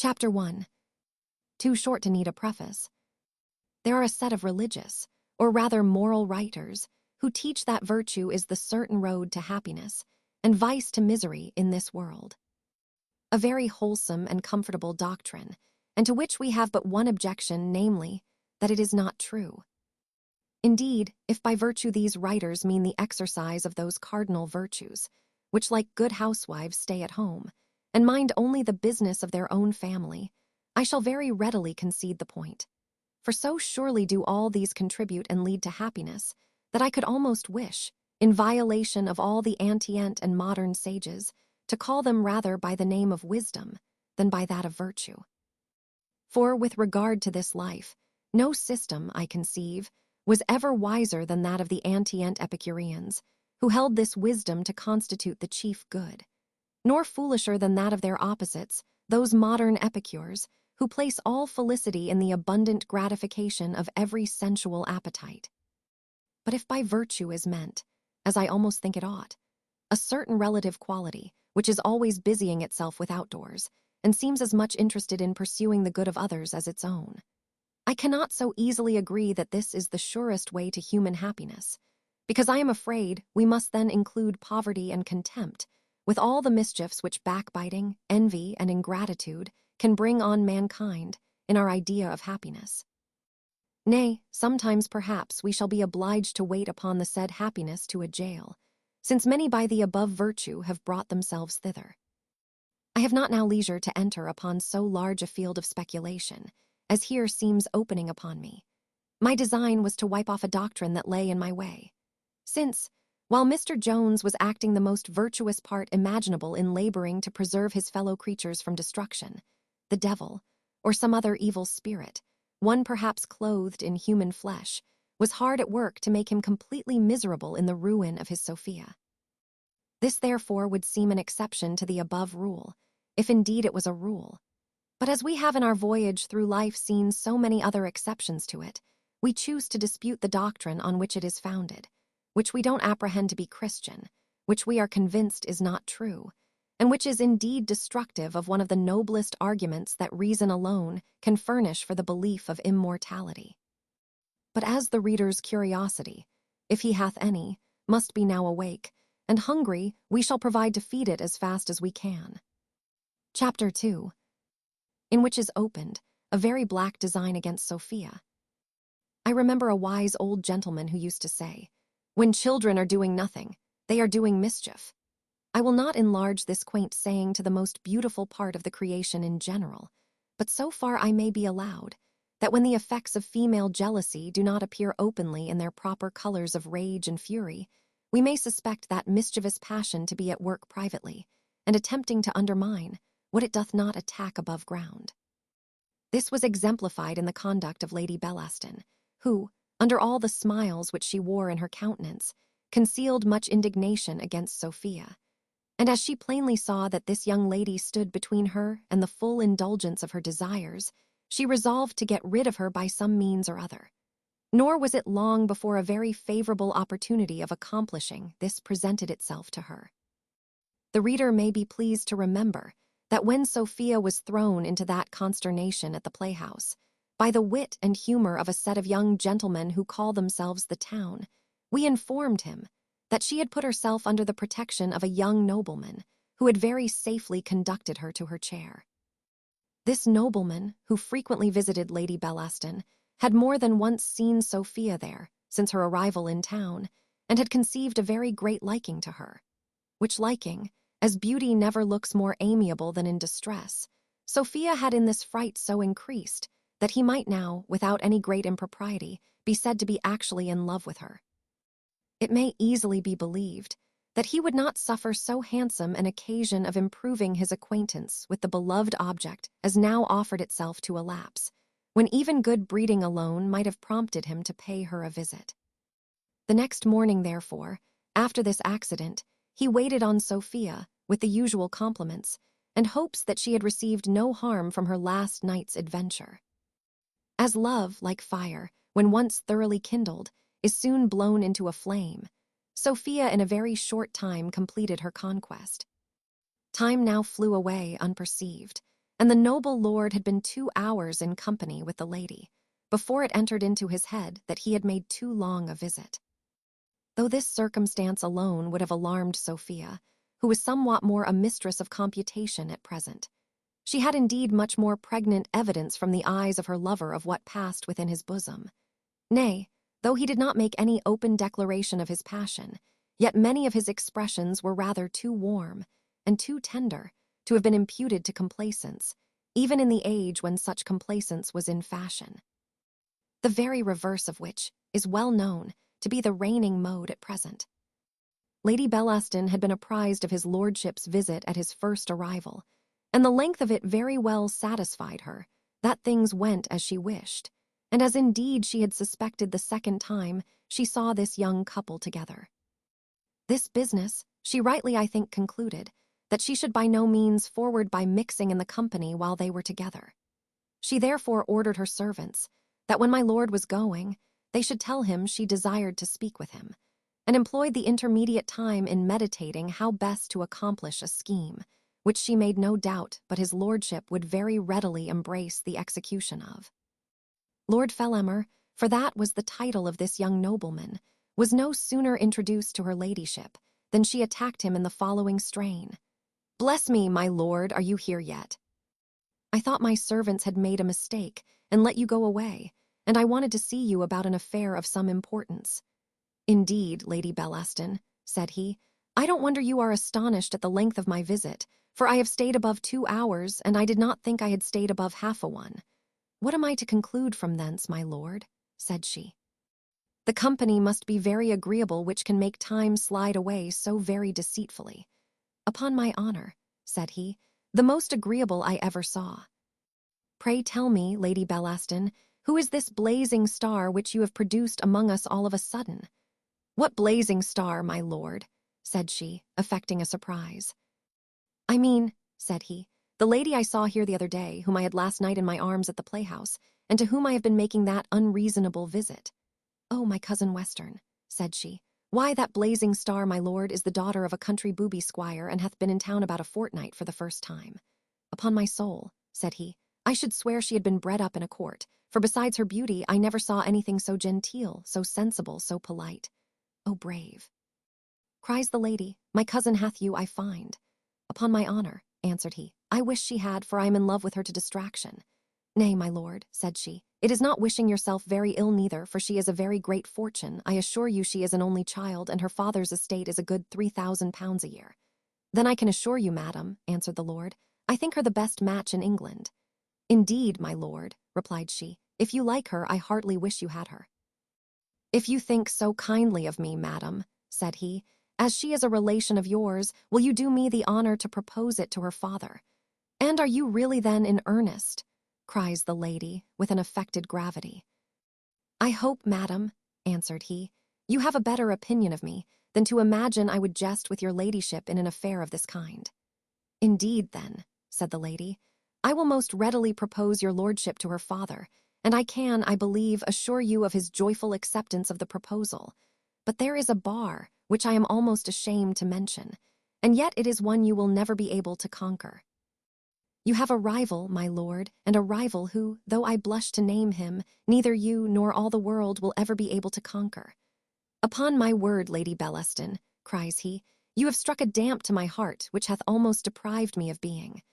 Chapter 1. Too short to need a preface. There are a set of religious, or rather moral writers, who teach that virtue is the certain road to happiness, and vice to misery in this world. A very wholesome and comfortable doctrine, and to which we have but one objection, namely, that it is not true. Indeed, if by virtue these writers mean the exercise of those cardinal virtues, which like good housewives stay at home, and mind only the business of their own family, I shall very readily concede the point. For so surely do all these contribute and lead to happiness, that I could almost wish, in violation of all the antient and modern sages, to call them rather by the name of wisdom than by that of virtue. For with regard to this life, no system, I conceive, was ever wiser than that of the antient Epicureans, who held this wisdom to constitute the chief good, nor foolisher than that of their opposites, those modern epicures, who place all felicity in the abundant gratification of every sensual appetite. But if by virtue is meant, as I almost think it ought, a certain relative quality, which is always busying itself with outdoors, and seems as much interested in pursuing the good of others as its own, I cannot so easily agree that this is the surest way to human happiness, because I am afraid we must then include poverty and contempt, with all the mischiefs which backbiting, envy, and ingratitude can bring on mankind in our idea of happiness. Nay, sometimes perhaps we shall be obliged to wait upon the said happiness to a jail, since many by the above virtue have brought themselves thither. I have not now leisure to enter upon so large a field of speculation, as here seems opening upon me. My design was to wipe off a doctrine that lay in my way, since, while Mr. Jones was acting the most virtuous part imaginable in laboring to preserve his fellow creatures from destruction, the devil, or some other evil spirit, one perhaps clothed in human flesh, was hard at work to make him completely miserable in the ruin of his Sophia. This therefore would seem an exception to the above rule, if indeed it was a rule. But as we have in our voyage through life seen so many other exceptions to it, we choose to dispute the doctrine on which it is founded, which we don't apprehend to be Christian, which we are convinced is not true, and which is indeed destructive of one of the noblest arguments that reason alone can furnish for the belief of immortality. But as the reader's curiosity, if he hath any, must be now awake, and hungry, we shall provide to feed it as fast as we can. Chapter 2. In which is opened a very black design against Sophia. I remember a wise old gentleman who used to say, "When children are doing nothing, they are doing mischief." I will not enlarge this quaint saying to the most beautiful part of the creation in general, but so far I may be allowed, that when the effects of female jealousy do not appear openly in their proper colors of rage and fury, we may suspect that mischievous passion to be at work privately, and attempting to undermine what it doth not attack above ground. This was exemplified in the conduct of Lady Bellaston, who, under all the smiles which she wore in her countenance, concealed much indignation against Sophia, and as she plainly saw that this young lady stood between her and the full indulgence of her desires, she resolved to get rid of her by some means or other. Nor was it long before a very favorable opportunity of accomplishing this presented itself to her. The reader may be pleased to remember that when Sophia was thrown into that consternation at the playhouse, by the wit and humor of a set of young gentlemen who call themselves the town, we informed him that she had put herself under the protection of a young nobleman who had very safely conducted her to her chair. This nobleman, who frequently visited Lady Bellaston, had more than once seen Sophia there since her arrival in town, and had conceived a very great liking to her, which liking, as beauty never looks more amiable than in distress, Sophia had in this fright so increased that he might now, without any great impropriety, be said to be actually in love with her. It may easily be believed that he would not suffer so handsome an occasion of improving his acquaintance with the beloved object as now offered itself to elapse, when even good breeding alone might have prompted him to pay her a visit. The next morning, therefore, after this accident, he waited on Sophia with the usual compliments, and hopes that she had received no harm from her last night's adventure. As love, like fire, when once thoroughly kindled, is soon blown into a flame, Sophia in a very short time completed her conquest. Time now flew away unperceived, and the noble lord had been 2 hours in company with the lady, before it entered into his head that he had made too long a visit. Though this circumstance alone would have alarmed Sophia, who was somewhat more a mistress of computation at present, she had indeed much more pregnant evidence from the eyes of her lover of what passed within his bosom. Nay, though he did not make any open declaration of his passion, yet many of his expressions were rather too warm and too tender to have been imputed to complacence, even in the age when such complacence was in fashion. The very reverse of which is well known to be the reigning mode at present. Lady Bellaston had been apprised of his lordship's visit at his first arrival, and the length of it very well satisfied her that things went as she wished, and as indeed she had suspected the second time she saw this young couple together. This business, she rightly, I think, concluded that she should by no means forward by mixing in the company while they were together. She therefore ordered her servants that when my lord was going, they should tell him she desired to speak with him, and employed the intermediate time in meditating how best to accomplish a scheme, which she made no doubt but his lordship would very readily embrace the execution of. Lord Fellemer, for that was the title of this young nobleman, was no sooner introduced to her ladyship than she attacked him in the following strain. "Bless me, my lord, are you here yet? I thought my servants had made a mistake and let you go away, and I wanted to see you about an affair of some importance." "Indeed, Lady Bellaston," said he, "I don't wonder you are astonished at the length of my visit, for I have stayed above 2 hours, and I did not think I had stayed above half a one. What am I to conclude from thence, my lord?" said she. "The company must be very agreeable which can make time slide away so very deceitfully." "Upon my honor," said he, "the most agreeable I ever saw. Pray tell me, Lady Bellaston, who is this blazing star which you have produced among us all of a sudden?" "What blazing star, my lord?" said she, affecting a surprise. "I mean," said he, "the lady I saw here the other day, whom I had last night in my arms at the playhouse, and to whom I have been making that unreasonable visit." "Oh, my cousin Western," said she, "why, that blazing star, my lord, is the daughter of a country booby squire, and hath been in town about a fortnight for the first time. Upon my soul," said he, "I should swear she had been bred up in a court, for besides her beauty I never saw anything so genteel, so sensible, so polite." "Oh, brave!" cries the lady, "my cousin hath you, I find." "Upon my honor," answered he, "I wish she had, for I am in love with her to distraction." "Nay, my lord," said she, "it is not wishing yourself very ill neither, for she is a very great fortune. I assure you she is an only child, and her father's estate is a good 3,000 pounds a year." "Then I can assure you, madam," answered the lord, "I think her the best match in England." "Indeed, my lord," replied she, "if you like her, I heartily wish you had her." "If you think so kindly of me, madam," said he, "as she is a relation of yours, will you do me the honor to propose it to her father?" "And are you really then in earnest?" cries the lady, with an affected gravity. "I hope, madam," answered he, "you have a better opinion of me than to imagine I would jest with your ladyship in an affair of this kind." "Indeed, then," said the lady, "I will most readily propose your lordship to her father, and I can, I believe, assure you of his joyful acceptance of the proposal. But there is a bar which I am almost ashamed to mention, and yet it is one you will never be able to conquer. You have a rival, my lord, and a rival who, though I blush to name him, neither you nor all the world will ever be able to conquer." "Upon my word, Lady Bellaston," cries he, "you have struck a damp to my heart, which hath almost deprived me of being."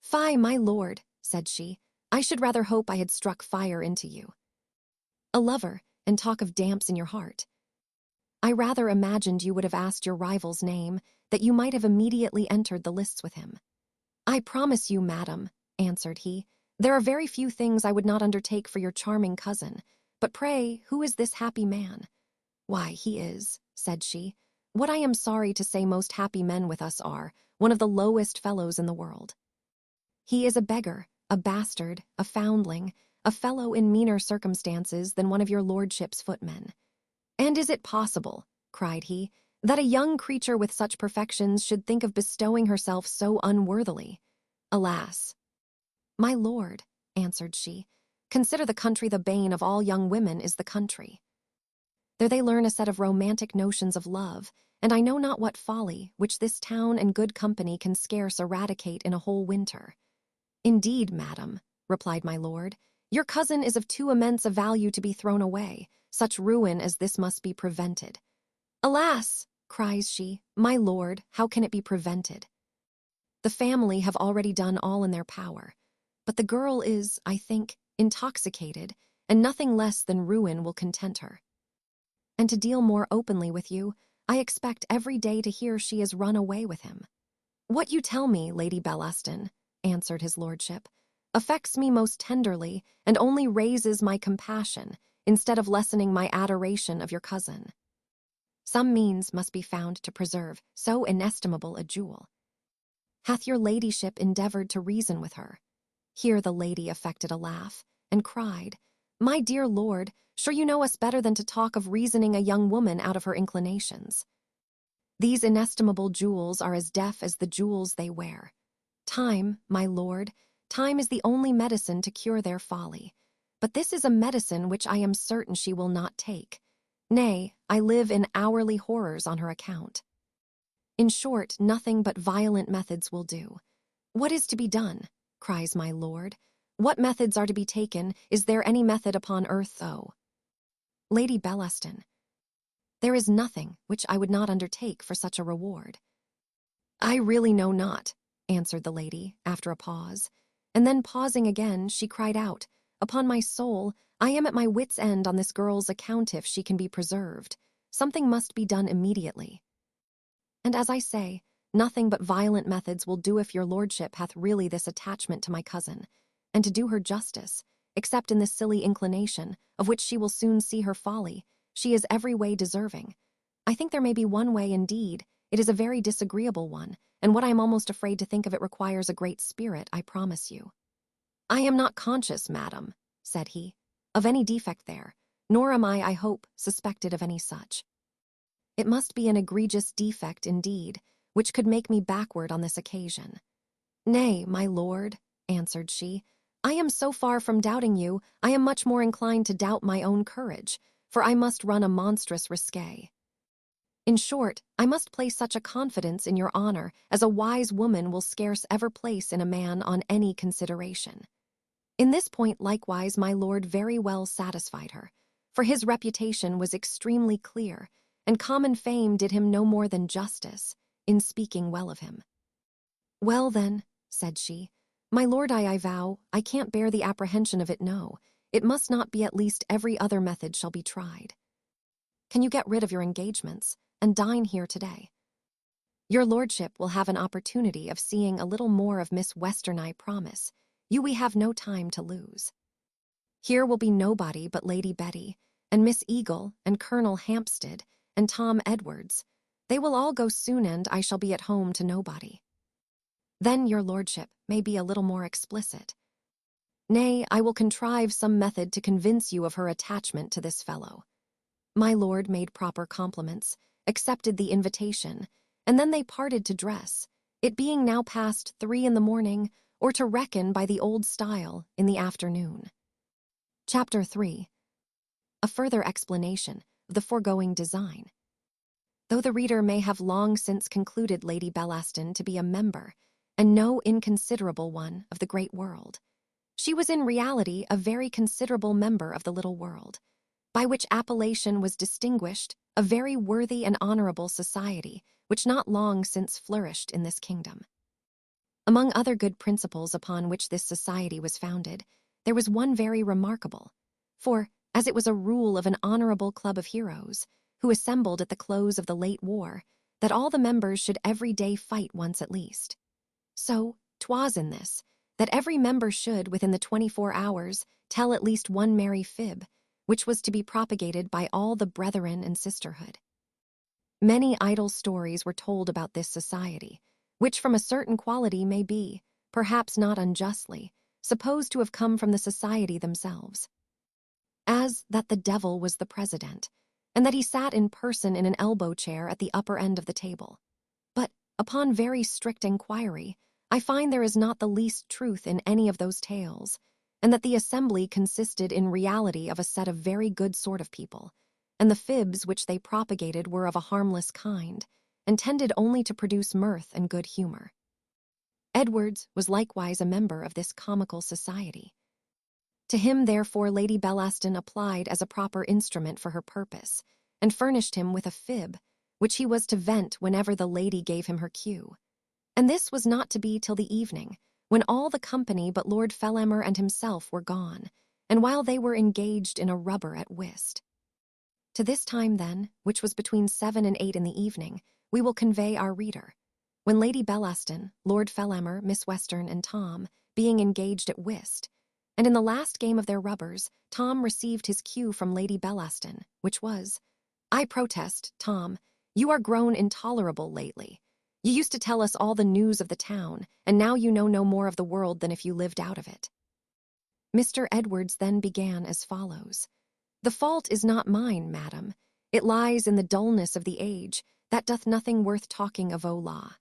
"Fie, my lord," said she, "I should rather hope I had struck fire into you. A lover, and talk of damps in your heart. I rather imagined you would have asked your rival's name, that you might have immediately entered the lists with him." "I promise you, madam," answered he, "there are very few things I would not undertake for your charming cousin. But pray, who is this happy man?" "Why, he is," said she, "what I am sorry to say most happy men with us are, one of the lowest fellows in the world. He is a beggar, a bastard, a foundling, a fellow in meaner circumstances than one of your lordship's footmen." "And is it possible," cried he, "that a young creature with such perfections should think of bestowing herself so unworthily? Alas!" "My lord," answered she, "consider the country the bane of all young women is the country. There they learn a set of romantic notions of love, and I know not what folly, which this town and good company can scarce eradicate in a whole winter. "Indeed, madam," replied my lord, "your cousin is of too immense a value to be thrown away. Such ruin as this must be prevented." "Alas," cries she, "my lord, how can it be prevented? The family have already done all in their power, but the girl is, I think, intoxicated, and nothing less than ruin will content her. And to deal more openly with you, I expect every day to hear she has run away with him." "What you tell me, Lady Bellaston," answered his lordship, "affects me most tenderly and only raises my compassion instead of lessening my adoration of your cousin. Some means must be found to preserve so inestimable a jewel. Hath your ladyship endeavoured to reason with her?" Here the lady affected a laugh, and cried, "My dear lord, sure you know us better than to talk of reasoning a young woman out of her inclinations. These inestimable jewels are as deaf as the jewels they wear. Time, my lord, time is the only medicine to cure their folly. But this is a medicine which I am certain she will not take. Nay, I live in hourly horrors on her account. In short, nothing but violent methods will do. What is to be done?" cries my lord. "What methods are to be taken? Is there any method upon earth, though?" "Lady Bellaston, there is nothing which I would not undertake for such a reward." "I really know not," answered the lady, after a pause, and then pausing again, she cried out, "Upon my soul, I am at my wit's end on this girl's account if she can be preserved. Something must be done immediately. And as I say, nothing but violent methods will do if your lordship hath really this attachment to my cousin, and to do her justice, except in this silly inclination, of which she will soon see her folly, she is every way deserving. I think there may be one way indeed, it is a very disagreeable one, and what I am almost afraid to think of it requires a great spirit, I promise you." "I am not conscious, madam," said he, "of any defect there, nor am I hope, suspected of any such. It must be an egregious defect indeed, which could make me backward on this occasion." "Nay, my lord," answered she, "I am so far from doubting you, I am much more inclined to doubt my own courage, for I must run a monstrous risque. In short, I must place such a confidence in your honor as a wise woman will scarce ever place in a man on any consideration." In this point likewise my lord very well satisfied her, for his reputation was extremely clear, and common fame did him no more than justice, in speaking well of him. "Well then," said she, "my lord, I vow, I can't bear the apprehension of it, no. It must not be, at least every other method shall be tried. Can you get rid of your engagements, and dine here today? Your lordship will have an opportunity of seeing a little more of Miss Western, I promise. We have no time to lose. Here will be nobody but Lady Betty, and Miss Eagle, and Colonel Hampstead, and Tom Edwards. They will all go soon, and I shall be at home to nobody. Then your lordship may be a little more explicit. Nay, I will contrive some method to convince you of her attachment to this fellow." My lord made proper compliments, accepted the invitation, and then they parted to dress, it being now past 3 in the morning, or to reckon by the old style, in the afternoon. Chapter 3. A further explanation of the foregoing design. Though the reader may have long since concluded Lady Bellaston to be a member, and no inconsiderable one, of the great world, she was in reality a very considerable member of the little world, by which appellation was distinguished a very worthy and honourable society, which not long since flourished in this kingdom. Among other good principles upon which this society was founded, there was one very remarkable, for, as it was a rule of an honourable club of heroes, who assembled at the close of the late war, that all the members should every day fight once at least. So, 'twas in this, that every member should, within the 24 hours, tell at least one merry fib, which was to be propagated by all the brethren and sisterhood. Many idle stories were told about this society, which from a certain quality may be, perhaps not unjustly, supposed to have come from the society themselves. As that the devil was the president, and that he sat in person in an elbow chair at the upper end of the table. But, upon very strict inquiry, I find there is not the least truth in any of those tales, and that the assembly consisted in reality of a set of very good sort of people, and the fibs which they propagated were of a harmless kind, and tended only to produce mirth and good humor. Edwards was likewise a member of this comical society. To him, therefore, Lady Bellaston applied as a proper instrument for her purpose, and furnished him with a fib, which he was to vent whenever the lady gave him her cue. And this was not to be till the evening, when all the company but Lord Fellamar and himself were gone, and while they were engaged in a rubber at whist. To this time, then, which was between 7 and 8 in the evening, we will convey our reader, when Lady Bellaston, Lord Fellamar, Miss Western, and Tom, being engaged at whist, and in the last game of their rubbers, Tom received his cue from Lady Bellaston, which was, "I protest, Tom, you are grown intolerable lately. You used to tell us all the news of the town, and now you know no more of the world than if you lived out of it." Mr. Edwards then began as follows. "The fault is not mine, madam. It lies in the dullness of the age, that doth nothing worth talking of, O law.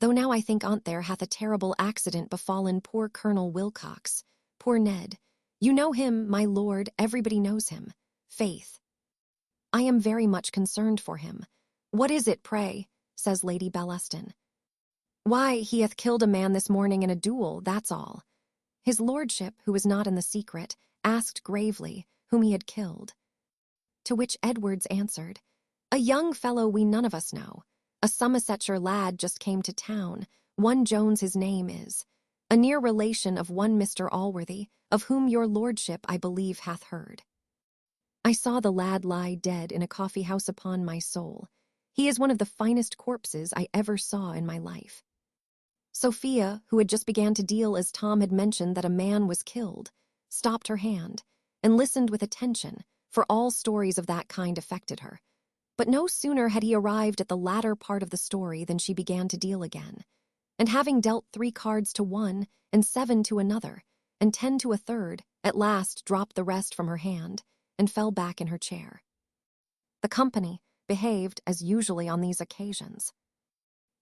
Though now I think on't there hath a terrible accident befallen poor Colonel Wilcox. Poor Ned. You know him, my lord, everybody knows him. Faith, I am very much concerned for him." "What is it, pray?" says Lady Bellaston. "Why, he hath killed a man this morning in a duel, that's all." His lordship, who was not in the secret, asked gravely whom he had killed. To which Edwards answered, "A young fellow we none of us know. A Somersetshire lad just came to town, one Jones his name is, a near relation of one Mr. Allworthy, of whom your lordship, I believe, hath heard. I saw the lad lie dead in a coffee-house, upon my soul. He is one of the finest corpses I ever saw in my life." Sophia, who had just began to deal as Tom had mentioned that a man was killed, stopped her hand, and listened with attention, for all stories of that kind affected her. But no sooner had he arrived at the latter part of the story than she began to deal again, and having dealt 3 cards to one, and 7 to another, and 10 to a third, at last dropped the rest from her hand, and fell back in her chair. The company behaved as usually on these occasions.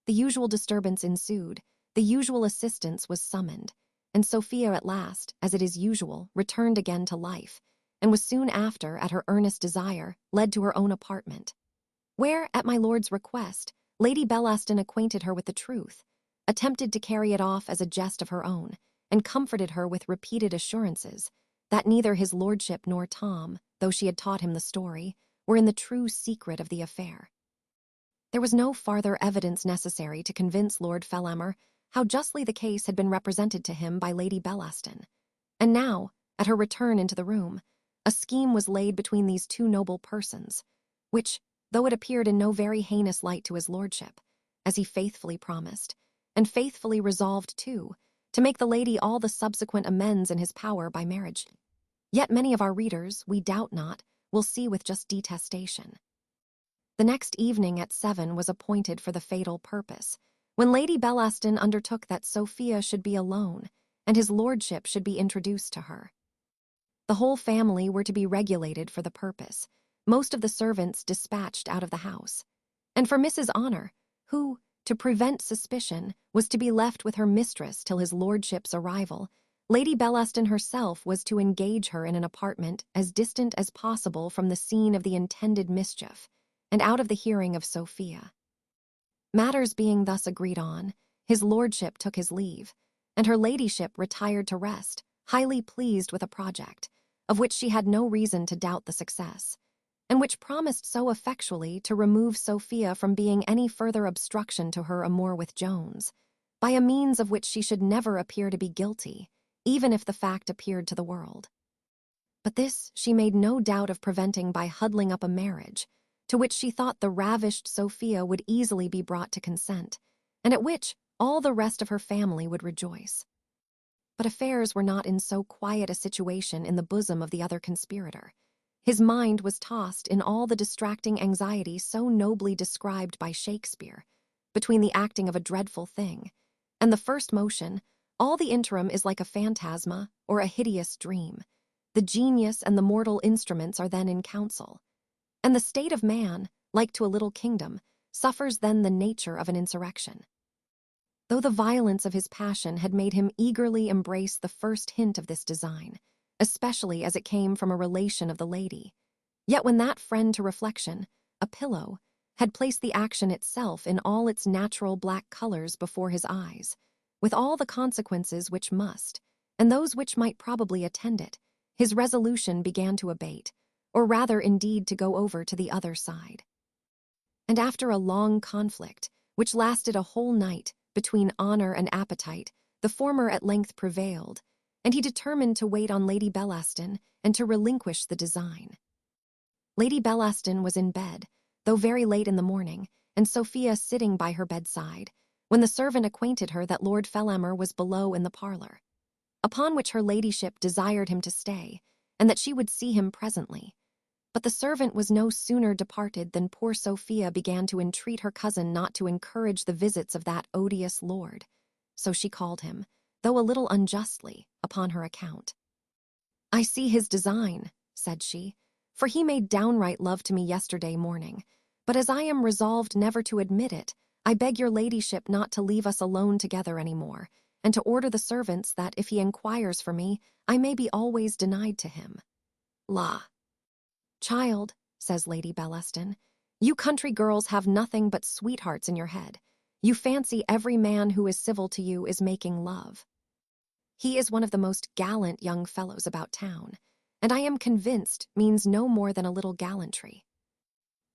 The usual disturbance ensued, the usual assistance was summoned, and Sophia at last, as it is usual, returned again to life, and was soon after, at her earnest desire, led to her own apartment, where, at my lord's request, Lady Bellaston acquainted her with the truth, attempted to carry it off as a jest of her own, and comforted her with repeated assurances that neither his lordship nor Tom, though she had taught him the story, were in the true secret of the affair. There was no farther evidence necessary to convince Lord Fellamar how justly the case had been represented to him by Lady Bellaston, and now, at her return into the room, a scheme was laid between these 2 noble persons, which, though it appeared in no very heinous light to his lordship, as he faithfully promised, and faithfully resolved too, to make the lady all the subsequent amends in his power by marriage, yet many of our readers, we doubt not, will see with just detestation. The next evening at 7 was appointed for the fatal purpose, when Lady Bellaston undertook that Sophia should be alone, and his lordship should be introduced to her. The whole family were to be regulated for the purpose, most of the servants dispatched out of the house, and for Mrs. Honour, who, to prevent suspicion, was to be left with her mistress till his lordship's arrival, Lady Bellaston herself was to engage her in an apartment as distant as possible from the scene of the intended mischief, and out of the hearing of Sophia. Matters being thus agreed on, his lordship took his leave, and her ladyship retired to rest, highly pleased with a project, of which she had no reason to doubt the success, and which promised so effectually to remove Sophia from being any further obstruction to her amour with Jones, by a means of which she should never appear to be guilty, even if the fact appeared to the world. But this she made no doubt of preventing by huddling up a marriage, to which she thought the ravished Sophia would easily be brought to consent, and at which all the rest of her family would rejoice. But affairs were not in so quiet a situation in the bosom of the other conspirator. His mind was tossed in all the distracting anxiety so nobly described by Shakespeare, between the acting of a dreadful thing, and the first motion. All the interim is like a phantasma or a hideous dream. The genius and the mortal instruments are then in council, and the state of man, like to a little kingdom, suffers then the nature of an insurrection. Though the violence of his passion had made him eagerly embrace the first hint of this design, especially as it came from a relation of the lady, yet when that friend to reflection, a pillow, had placed the action itself in all its natural black colors before his eyes, with all the consequences which must, and those which might probably attend it, his resolution began to abate, or rather indeed to go over to the other side. And after a long conflict, which lasted a whole night, between honor and appetite, the former at length prevailed, and he determined to wait on Lady Bellaston and to relinquish the design. Lady Bellaston was in bed, though very late in the morning, and Sophia sitting by her bedside, when the servant acquainted her that Lord Fellamar was below in the parlour, upon which her ladyship desired him to stay, and that she would see him presently. But the servant was no sooner departed than poor Sophia began to entreat her cousin not to encourage the visits of that odious lord, so she called him, though a little unjustly, upon her account. "I see his design," said she, "for he made downright love to me yesterday morning, but as I am resolved never to admit it, I beg your ladyship not to leave us alone together any more, and to order the servants that, if he enquires for me, I may be always denied to him." "La, child," says Lady Bellaston, "you country girls have nothing but sweethearts in your head. You fancy every man who is civil to you is making love. He is one of the most gallant young fellows about town, and I am convinced means no more than a little gallantry.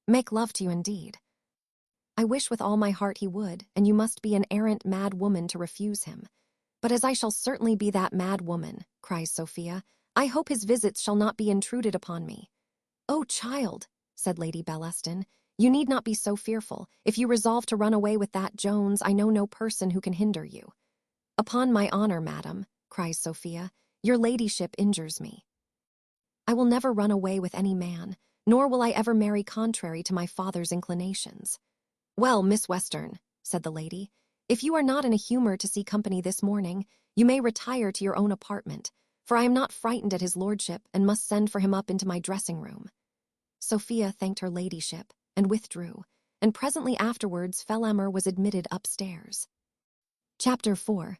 Make love to you indeed. I wish with all my heart he would, and you must be an arrant mad woman to refuse him. But as I shall certainly be that mad woman," cries Sophia, "I hope his visits shall not be intruded upon me." "Oh, child," said Lady Bellaston, "you need not be so fearful. If you resolve to run away with that Jones, I know no person who can hinder you." "Upon my honor, madam," cries Sophia, "your ladyship injures me. I will never run away with any man, nor will I ever marry contrary to my father's inclinations." "Well, Miss Western," said the lady, "if you are not in a humor to see company this morning, you may retire to your own apartment, for I am not frightened at his lordship, and must send for him up into my dressing-room." Sophia thanked her ladyship, and withdrew, and presently afterwards Fellamar was admitted upstairs. Chapter 4.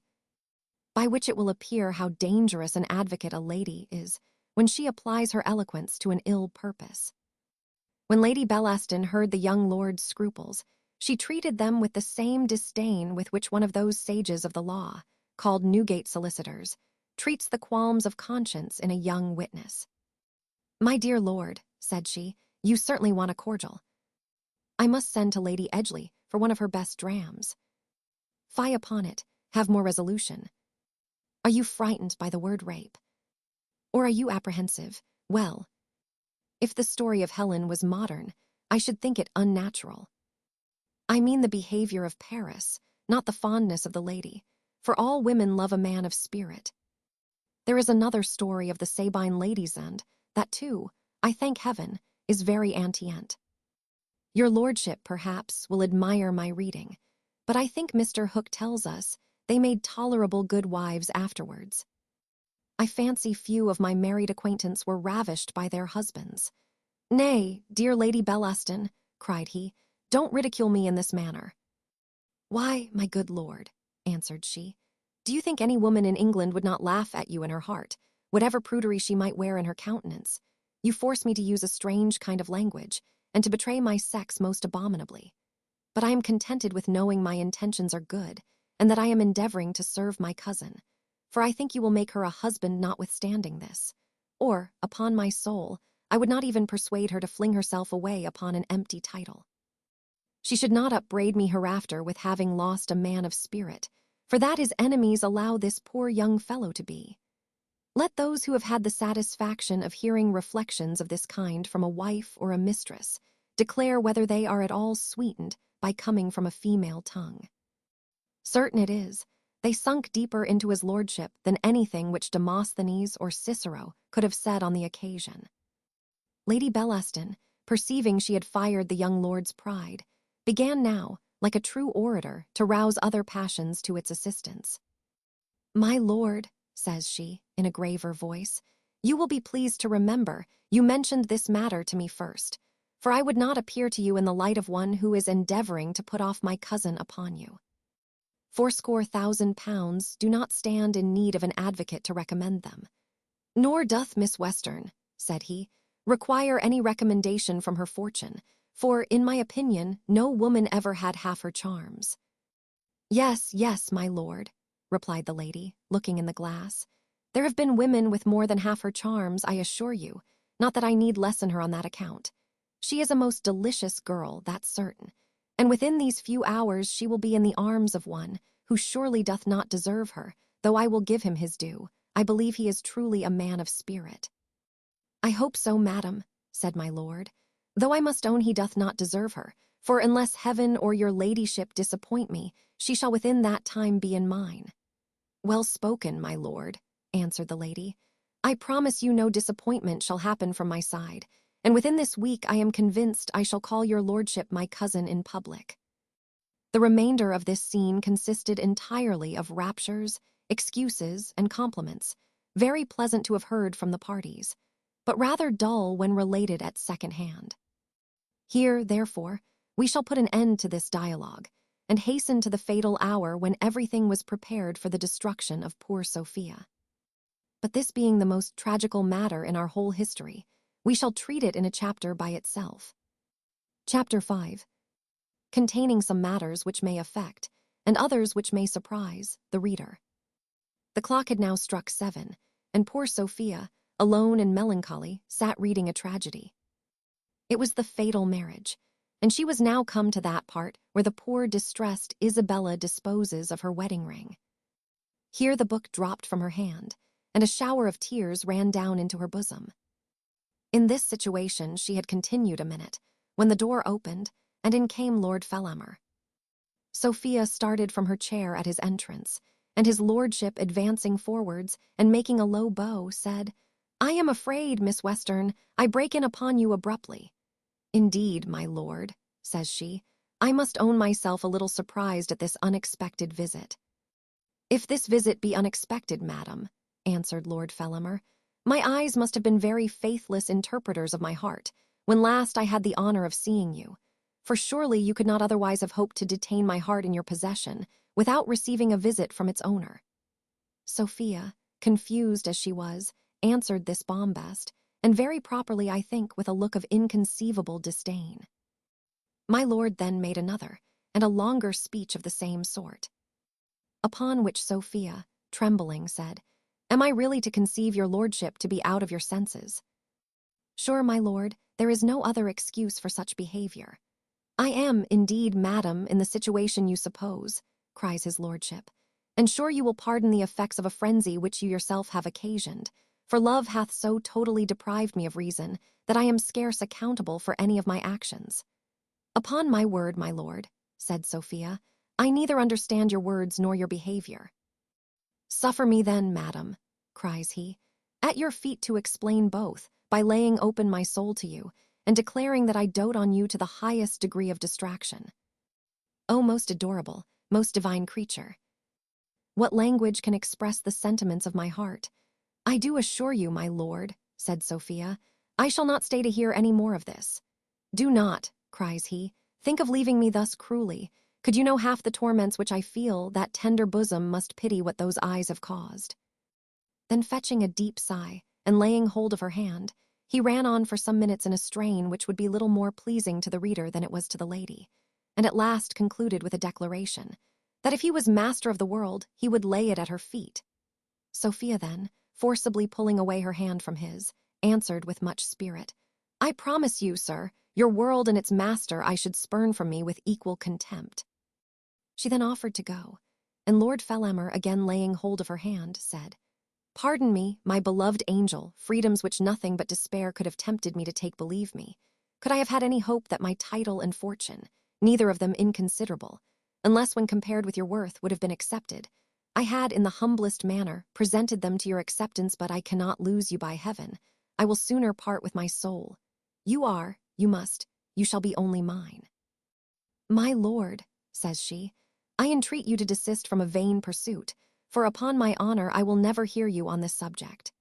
By which it will appear how dangerous an advocate a lady is when she applies her eloquence to an ill purpose. When Lady Bellaston heard the young lord's scruples, she treated them with the same disdain with which one of those sages of the law, called Newgate solicitors, treats the qualms of conscience in a young witness. "My dear lord," said she, "you certainly want a cordial. I must send to Lady Edgley for one of her best drams. Fie upon it, have more resolution. Are you frightened by the word rape? Or are you apprehensive? Well, if the story of Helen was modern, I should think it unnatural. I mean the behavior of Paris, not the fondness of the lady, for all women love a man of spirit. There is another story of the Sabine ladies, and that too, I thank heaven, is very antient. Your lordship, perhaps, will admire my reading, but I think Mr. Hooke tells us they made tolerable good wives afterwards. I fancy few of my married acquaintance were ravished by their husbands. Nay, dear Lady Bellaston, cried he, don't ridicule me in this manner. Why, my good lord, answered she, do you think any woman in England would not laugh at you in her heart, whatever prudery she might wear in her countenance? You force me to use a strange kind of language, and to betray my sex most abominably. But I am contented with knowing my intentions are good, and that I am endeavoring to serve my cousin, for I think you will make her a husband notwithstanding this. Or, upon my soul, I would not even persuade her to fling herself away upon an empty title. She should not upbraid me hereafter with having lost a man of spirit, for that his enemies allow this poor young fellow to be. Let those who have had the satisfaction of hearing reflections of this kind from a wife or a mistress declare whether they are at all sweetened by coming from a female tongue. Certain it is, they sunk deeper into his lordship than anything which Demosthenes or Cicero could have said on the occasion. Lady Bellaston, perceiving she had fired the young lord's pride, began now, like a true orator, to rouse other passions to its assistance. My lord, says she, in a graver voice, you will be pleased to remember you mentioned this matter to me first, for I would not appear to you in the light of one who is endeavoring to put off my cousin upon you. 80,000 pounds do not stand in need of an advocate to recommend them. Nor doth Miss Western, said he, require any recommendation from her fortune, for, in my opinion, no woman ever had half her charms. Yes, yes, my lord, replied the lady, looking in the glass. "There have been women with more than half her charms, I assure you, not that I need lessen her on that account. She is a most delicious girl, that's certain, and within these few hours she will be in the arms of one who surely doth not deserve her, though I will give him his due. I believe he is truly a man of spirit." "I hope so, madam," said my lord, "though I must own he doth not deserve her, for unless heaven or your ladyship disappoint me, she shall within that time be in mine." "Well spoken, my lord," answered the lady. "I promise you no disappointment shall happen from my side, and within this week I am convinced I shall call your lordship my cousin in public." The remainder of this scene consisted entirely of raptures, excuses, and compliments, very pleasant to have heard from the parties, but rather dull when related at second hand. Here, therefore, we shall put an end to this dialogue, and hasten to the fatal hour when everything was prepared for the destruction of poor Sophia. But this being the most tragical matter in our whole history, we shall treat it in a chapter by itself. Chapter 5, containing some matters which may affect, and others which may surprise, the reader. The clock had now struck 7, and poor Sophia, alone and melancholy, sat reading a tragedy. It was the fatal marriage, and she was now come to that part where the poor distressed Isabella disposes of her wedding ring. Here the book dropped from her hand, and a shower of tears ran down into her bosom. In this situation she had continued a minute, when the door opened, and in came Lord Fellamar. Sophia started from her chair at his entrance, and his lordship, advancing forwards and making a low bow, said, "I am afraid, Miss Western, I break in upon you abruptly." "Indeed, my lord," says she, "I must own myself a little surprised at this unexpected visit." "If this visit be unexpected, madam," answered Lord Fellamar, "my eyes must have been very faithless interpreters of my heart, when last I had the honor of seeing you. For surely you could not otherwise have hoped to detain my heart in your possession, without receiving a visit from its owner." Sophia, confused as she was, answered this bombast, and very properly, I think, with a look of inconceivable disdain. My lord then made another, and a longer speech of the same sort. Upon which Sophia, trembling, said, "Am I really to conceive your lordship to be out of your senses?" "Sure, my lord, there is no other excuse for such behavior." "I am, indeed, madam, in the situation you suppose," cries his lordship, "and sure you will pardon the effects of a frenzy which you yourself have occasioned, for love hath so totally deprived me of reason that I am scarce accountable for any of my actions." "Upon my word, my lord," said Sophia, "I neither understand your words nor your behavior." "Suffer me then, madam," cries he, "at your feet to explain both, by laying open my soul to you, and declaring that I dote on you to the highest degree of distraction. O most adorable, most divine creature! What language can express the sentiments of my heart? I do assure you, my lord," said Sophia, "I shall not stay to hear any more of this." "Do not," cries he, "think of leaving me thus cruelly. Could you know half the torments which I feel, that tender bosom must pity what those eyes have caused." Then fetching a deep sigh, and laying hold of her hand, he ran on for some minutes in a strain which would be little more pleasing to the reader than it was to the lady, and at last concluded with a declaration, that if he was master of the world, he would lay it at her feet. Sophia then, forcibly pulling away her hand from his, answered with much spirit, "I promise you, sir, your world and its master I should spurn from me with equal contempt." She then offered to go, and Lord Fellamar, again laying hold of her hand, said, "Pardon me, my beloved angel, freedoms which nothing but despair could have tempted me to take, believe me. Could I have had any hope that my title and fortune, neither of them inconsiderable, unless when compared with your worth, would have been accepted, I had in the humblest manner presented them to your acceptance, but I cannot lose you by heaven. I will sooner part with my soul. You are, you must, you shall be only mine." "My lord," says she, "I entreat you to desist from a vain pursuit, for upon my honor I will never hear you on this subject.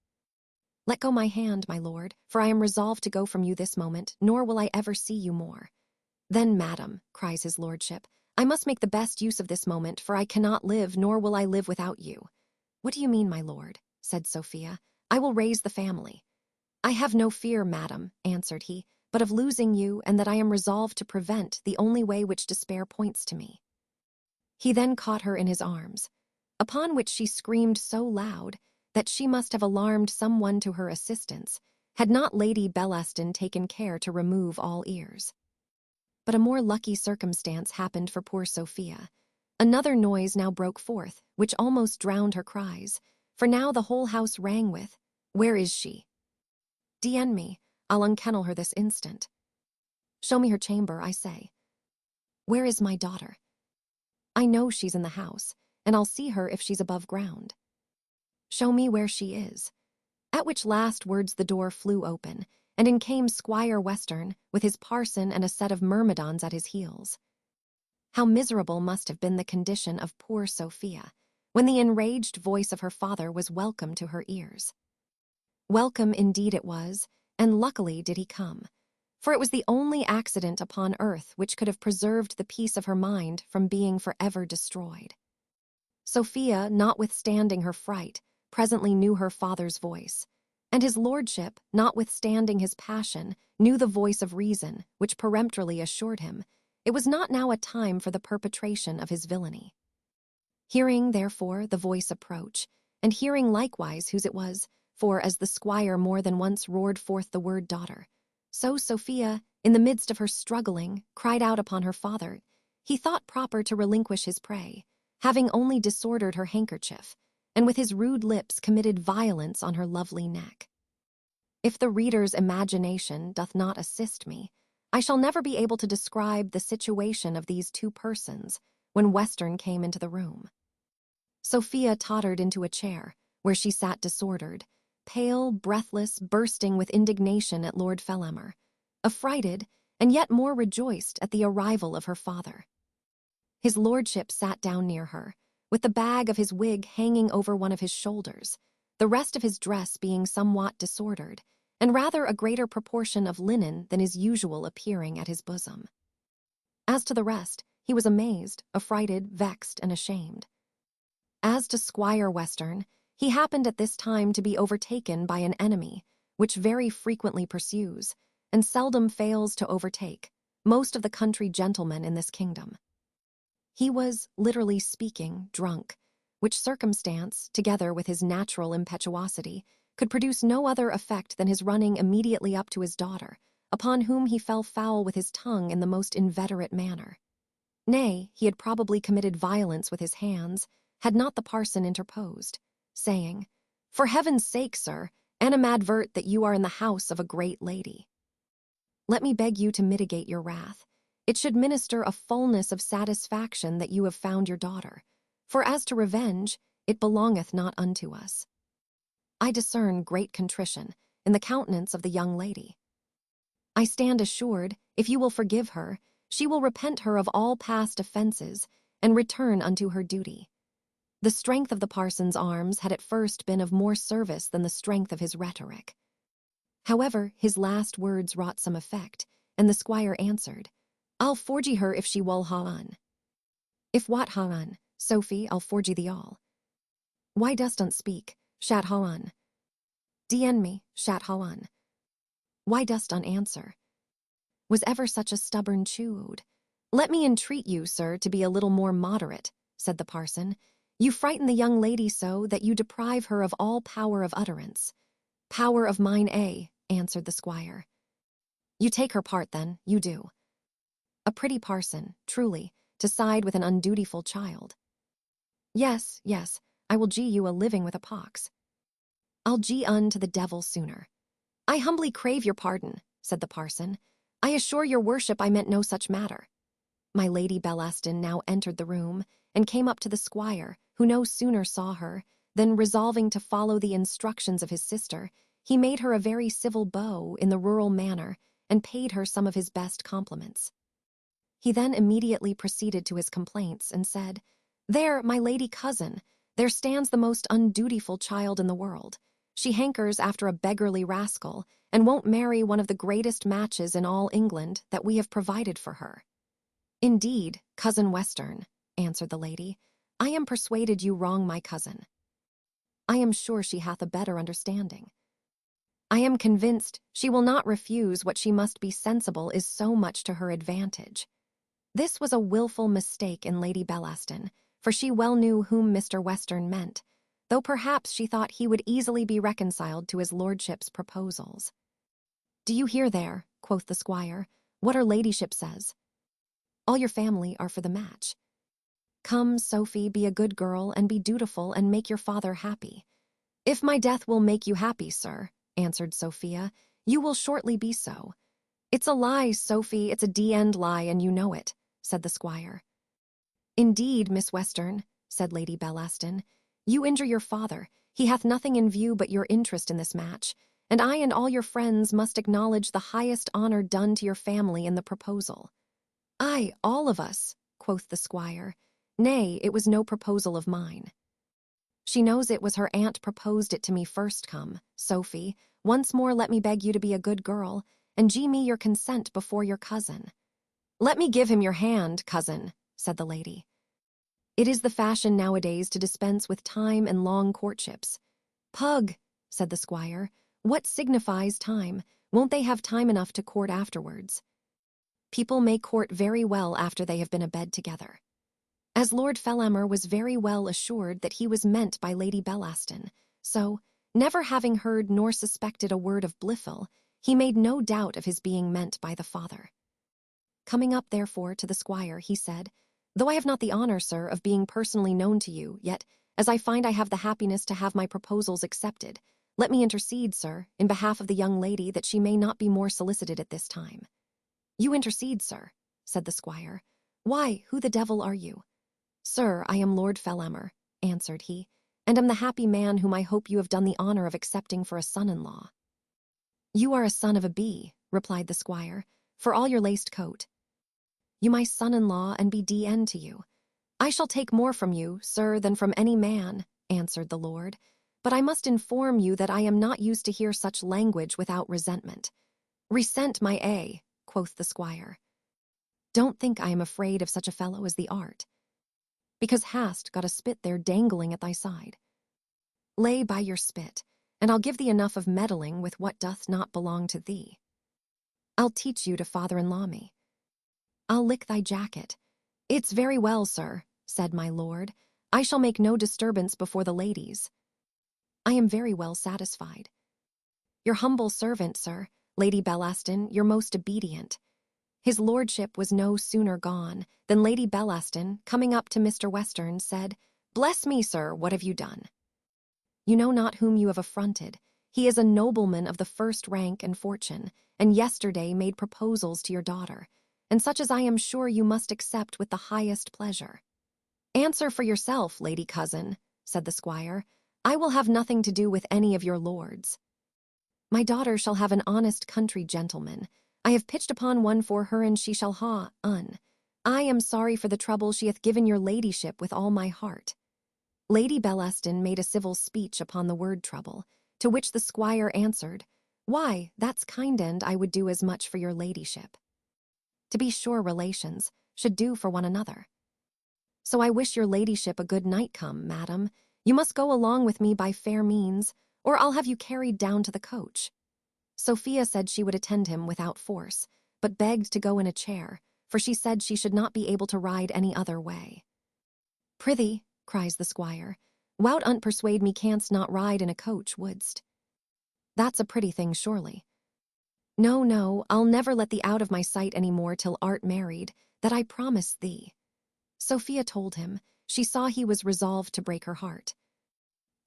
Let go my hand, my lord, for I am resolved to go from you this moment, nor will I ever see you more." "Then, madam," cries his lordship, "I must make the best use of this moment, for I cannot live, nor will I live without you." "What do you mean, my lord?" said Sophia. "I will raise the family." "I have no fear, madam," answered he, "but of losing you, and that I am resolved to prevent the only way which despair points to me." He then caught her in his arms. upon which she screamed so loud that she must have alarmed someone to her assistance, had not Lady Bellaston taken care to remove all ears. But a more lucky circumstance happened for poor Sophia. Another noise now broke forth, which almost drowned her cries, for now the whole house rang with, "Where is she? D-N me, I'll unkennel her this instant. Show me her chamber, I say. Where is my daughter? I know she's in the house, and I'll see her if she's above ground. Show me where she is." At which last words the door flew open, and in came Squire Western, with his parson and a set of myrmidons at his heels. How miserable must have been the condition of poor Sophia, when the enraged voice of her father was welcome to her ears. Welcome indeed it was, and luckily did he come, for it was the only accident upon earth which could have preserved the peace of her mind from being forever destroyed. Sophia, notwithstanding her fright, presently knew her father's voice, and his lordship, notwithstanding his passion, knew the voice of reason, which peremptorily assured him it was not now a time for the perpetration of his villainy. Hearing, therefore, the voice approach, and hearing likewise whose it was, for as the squire more than once roared forth the word daughter, so Sophia, in the midst of her struggling, cried out upon her father, he thought proper to relinquish his prey, having only disordered her handkerchief, and with his rude lips committed violence on her lovely neck. If the reader's imagination doth not assist me, I shall never be able to describe the situation of these two persons when Western came into the room. Sophia tottered into a chair, where she sat disordered, pale, breathless, bursting with indignation at Lord Fellamar, affrighted, and yet more rejoiced at the arrival of her father. His lordship sat down near her, with the bag of his wig hanging over one of his shoulders, the rest of his dress being somewhat disordered, and rather a greater proportion of linen than is usual appearing at his bosom. As to the rest, he was amazed, affrighted, vexed, and ashamed. As to Squire Western, he happened at this time to be overtaken by an enemy, which very frequently pursues, and seldom fails to overtake, most of the country gentlemen in this kingdom. He was, literally speaking, drunk, which circumstance, together with his natural impetuosity, could produce no other effect than his running immediately up to his daughter, upon whom he fell foul with his tongue in the most inveterate manner. Nay, he had probably committed violence with his hands, had not the parson interposed, saying, "For heaven's sake, sir, animadvert that you are in the house of a great lady. Let me beg you to mitigate your wrath. It should minister a fullness of satisfaction that you have found your daughter, for as to revenge, it belongeth not unto us. I discern great contrition in the countenance of the young lady. I stand assured, if you will forgive her, she will repent her of all past offenses and return unto her duty." The strength of the parson's arms had at first been of more service than the strength of his rhetoric. However, his last words wrought some effect, and the squire answered, "I'll forgy her if she wull ha on." "If what ha on, Sophy, I'll forgy thee all." "Why dost unspeak? Shat ha on." "D-N me, shat ha on." "Why dost unanswer? Was ever such a stubborn chewed? Let me entreat you, sir, to be a little more moderate," said the parson. "You frighten the young lady so that you deprive her of all power of utterance." "Power of mine, answered the squire. "You take her part, then, you do. A pretty parson, truly, to side with an undutiful child. Yes, yes, I will gee you a living with a pox. I'll gee un to the devil sooner." "I humbly crave your pardon," said the parson. "I assure your worship I meant no such matter." My Lady Bellaston now entered the room, and came up to the squire, who no sooner saw her, than, resolving to follow the instructions of his sister, he made her a very civil bow in the rural manner, and paid her some of his best compliments. He then immediately proceeded to his complaints, and said, "There, my lady cousin, there stands the most undutiful child in the world. She hankers after a beggarly rascal, and won't marry one of the greatest matches in all England that we have provided for her." "Indeed, cousin Western," answered the lady, "I am persuaded you wrong my cousin. I am sure she hath a better understanding. I am convinced she will not refuse what she must be sensible is so much to her advantage." This was a wilful mistake in Lady Bellaston, for she well knew whom Mr. Western meant, though perhaps she thought he would easily be reconciled to his lordship's proposals. "Do you hear there," quoth the squire, "what her ladyship says? All your family are for the match. Come, Sophie, be a good girl and be dutiful and make your father happy." "If my death will make you happy, sir," answered Sophia, "you will shortly be so." "It's a lie, Sophie, it's a d-end lie, and you know it," said the squire. "Indeed, Miss Western," said Lady Bellaston, "you injure your father. He hath nothing in view but your interest in this match, and I and all your friends must acknowledge the highest honor done to your family in the proposal." "Aye, all of us," quoth the squire. "Nay, it was no proposal of mine. She knows it was her aunt proposed it to me first. Come, Sophie, once more let me beg you to be a good girl, and gie me your consent before your cousin." "Let me give him your hand, cousin," said the lady. "It is the fashion nowadays to dispense with time and long courtships." "Pug," said the squire, "what signifies time? Won't they have time enough to court afterwards? People may court very well after they have been abed together." As Lord Fellamar was very well assured that he was meant by Lady Bellaston, so, never having heard nor suspected a word of Blifil, he made no doubt of his being meant by the father. Coming up, therefore, to the squire, he said, "Though I have not the honour, sir, of being personally known to you, yet, as I find I have the happiness to have my proposals accepted, let me intercede, sir, in behalf of the young lady, that she may not be more solicited at this time." "You intercede, sir?" said the squire. "Why, who the devil are you?" "Sir, I am Lord Fellamar," answered he, "and am the happy man whom I hope you have done the honour of accepting for a son-in-law." "You are a son of a bee," replied the squire, "for all your laced coat. You my son-in-law, and be d-n to you." "I shall take more from you, sir, than from any man," answered the lord, "but I must inform you that I am not used to hear such language without resentment." "Resent my a," quoth the squire. "Don't think I am afraid of such a fellow as the art, because hast got a spit there dangling at thy side. Lay by your spit, and I'll give thee enough of meddling with what doth not belong to thee. I'll teach you to father-in-law me. I'll lick thy jacket." "It's very well, sir," said my lord. "I shall make no disturbance before the ladies. I am very well satisfied. Your humble servant, sir, Lady Bellaston, your most obedient." His lordship was no sooner gone than Lady Bellaston, coming up to Mr. Western, said, "Bless me, sir, what have you done? You know not whom you have affronted. He is a nobleman of the first rank and fortune, and yesterday made proposals to your daughter, and such as I am sure you must accept with the highest pleasure." "Answer for yourself, lady cousin," said the squire. "I will have nothing to do with any of your lords. My daughter shall have an honest country gentleman. I have pitched upon one for her, and she shall ha-un. I am sorry for the trouble she hath given your ladyship with all my heart." Lady Bellaston made a civil speech upon the word trouble, to which the squire answered, "Why, that's kind, and I would do as much for your ladyship. To be sure, relations should do for one another. So I wish your ladyship a good night. Come, madam, you must go along with me by fair means, or I'll have you carried down to the coach." Sophia said she would attend him without force, but begged to go in a chair, for she said she should not be able to ride any other way. "Prithee," cries the squire, "wout unt persuade me canst not ride in a coach, wouldst? That's a pretty thing, surely." "No, no, I'll never let thee out of my sight any more till art married, that I promise thee." Sophia told him she saw he was resolved to break her heart.